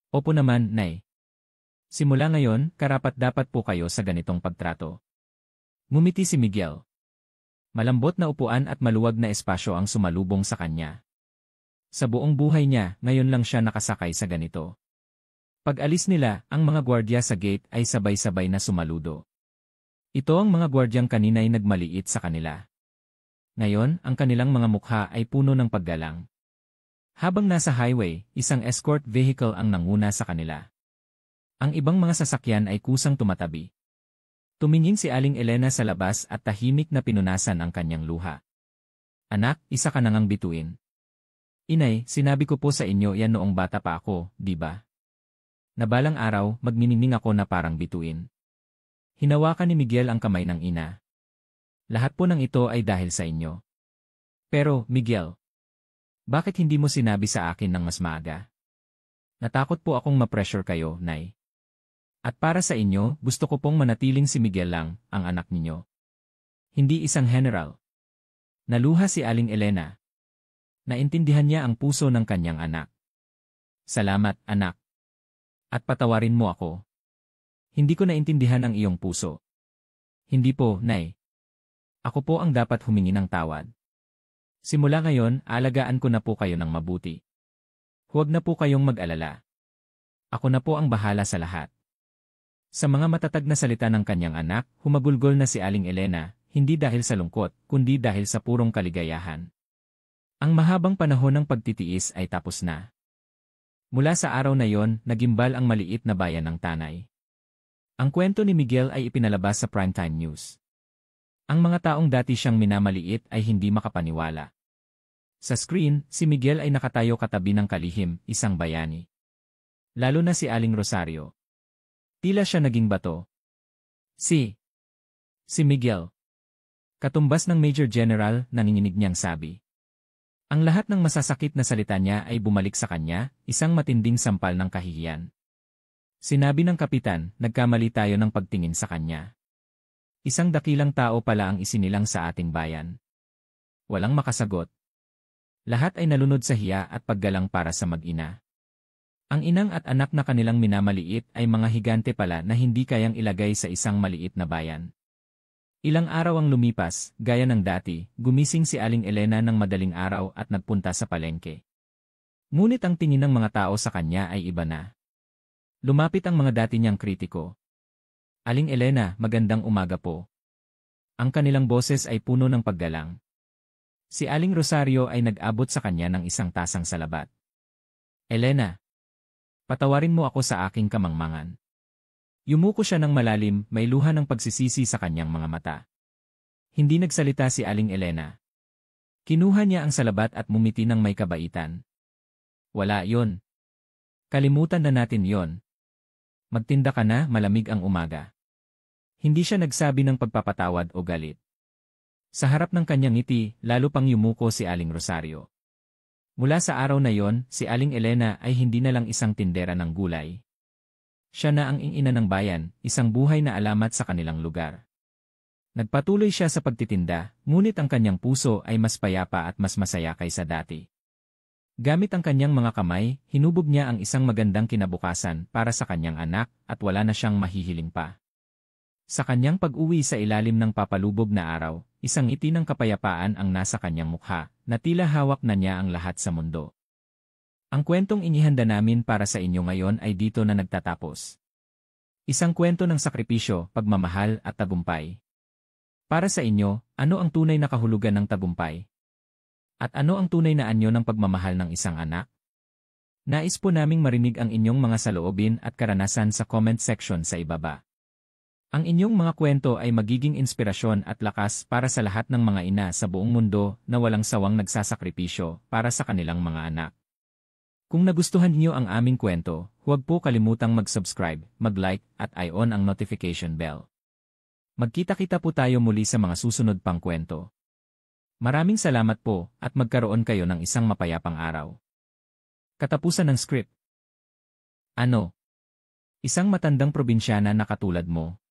Opo naman, Nay. Simula ngayon, karapat-dapat po kayo sa ganitong pagtrato. Ngumiti si Miguel. Malambot na upuan at maluwag na espasyo ang sumalubong sa kanya. Sa buong buhay niya, ngayon lang siya nakasakay sa ganito. Pag-alis nila, ang mga gwardya sa gate ay sabay-sabay na sumaludo. Ito ang mga gwardyang kanina'y nagmaliit sa kanila. Ngayon, ang kanilang mga mukha ay puno ng paggalang. Habang nasa highway, isang escort vehicle ang nanguna sa kanila. Ang ibang mga sasakyan ay kusang tumatabi. Tumingin si Aling Elena sa labas at tahimik na pinunasan ang kanyang luha. Anak, isa ka nang bituin. Inay, sinabi ko po sa inyo yan noong bata pa ako, di ba? Nabalang araw, magniningning ako na parang bituin. Hinawakan ni Miguel ang kamay ng ina. Lahat po ng ito ay dahil sa inyo. Pero, Miguel, bakit hindi mo sinabi sa akin ng mas maaga? Natakot po akong ma-pressure kayo, Nay. At para sa inyo, gusto ko pong manatiling si Miguel lang, ang anak ninyo. Hindi isang general. Naluha si Aling Elena. Naintindihan niya ang puso ng kanyang anak. Salamat, anak. At patawarin mo ako. Hindi ko naintindihan ang iyong puso. Hindi po, Nay. Ako po ang dapat humingi ng tawad. Simula ngayon, alagaan ko na po kayo ng mabuti. Huwag na po kayong mag-alala. Ako na po ang bahala sa lahat. Sa mga matatag na salita ng kanyang anak, humagulgol na si Aling Elena, hindi dahil sa lungkot, kundi dahil sa purong kaligayahan. Ang mahabang panahon ng pagtitiis ay tapos na. Mula sa araw na yon, nagimbal ang maliit na bayan ng Tanay. Ang kwento ni Miguel ay ipinalabas sa primetime news. Ang mga taong dati siyang minamaliit ay hindi makapaniwala. Sa screen, si Miguel ay nakatayo katabi ng kalihim, isang bayani. Lalo na si Aling Rosario. Tila siya naging bato. Si Miguel. Katumbas ng Major General, nanginginig niyang sabi. Ang lahat ng masasakit na salita niya ay bumalik sa kanya, isang matinding sampal ng kahihiyan. Sinabi ng kapitan, nagkamali tayo ng pagtingin sa kanya. Isang dakilang tao pala ang isinilang sa ating bayan. Walang makasagot. Lahat ay nalunod sa hiya at paggalang para sa mag-ina. Ang inang at anak na kanilang minamaliit ay mga higante pala na hindi kayang ilagay sa isang maliit na bayan. Ilang araw ang lumipas, gaya ng dati, gumising si Aling Elena ng madaling araw at nagpunta sa palengke. Ngunit ang tingin ng mga tao sa kanya ay iba na. Lumapit ang mga dati niyang kritiko. Aling Elena, magandang umaga po. Ang kanilang boses ay puno ng paggalang. Si Aling Rosario ay nag-abot sa kanya ng isang tasang salabat. Elena, patawarin mo ako sa aking kamangmangan. Yumuko siya ng malalim, may luha ng pagsisisi sa kanyang mga mata. Hindi nagsalita si Aling Elena. Kinuha niya ang salabat at mumiti ng may kabaitan. Wala yon. Kalimutan na natin yon. Magtinda ka na, malamig ang umaga. Hindi siya nagsabi ng pagpapatawad o galit. Sa harap ng kanyang ngiti, lalo pang yumuko si Aling Rosario. Mula sa araw na yon, si Aling Elena ay hindi na lang isang tindera ng gulay. Siya na ang ina ng bayan, isang buhay na alamat sa kanilang lugar. Nagpatuloy siya sa pagtitinda, ngunit ang kanyang puso ay mas payapa at mas masaya kaysa dati. Gamit ang kanyang mga kamay, hinubog niya ang isang magandang kinabukasan para sa kanyang anak at wala na siyang mahihiling pa. Sa kanyang pag-uwi sa ilalim ng papalubog na araw, isang ngiti ng kapayapaan ang nasa kanyang mukha, na tila hawak na niya ang lahat sa mundo. Ang kwentong inihanda namin para sa inyo ngayon ay dito na nagtatapos. Isang kwento ng sakripisyo, pagmamahal at tagumpay. Para sa inyo, ano ang tunay na kahulugan ng tagumpay? At ano ang tunay na anyo ng pagmamahal ng isang anak? Nais po naming marinig ang inyong mga saloobin at karanasan sa comment section sa ibaba. Ang inyong mga kwento ay magiging inspirasyon at lakas para sa lahat ng mga ina sa buong mundo na walang sawang nagsasakripisyo para sa kanilang mga anak. Kung nagustuhan niyo ang aming kwento, huwag po kalimutang mag-subscribe, mag-like at i-on ang notification bell. Magkita-kita po tayo muli sa mga susunod pang kwento. Maraming salamat po at magkaroon kayo ng isang mapayapang araw. Katapusan ng script. Ano? Isang matandang probinsyana na katulad mo,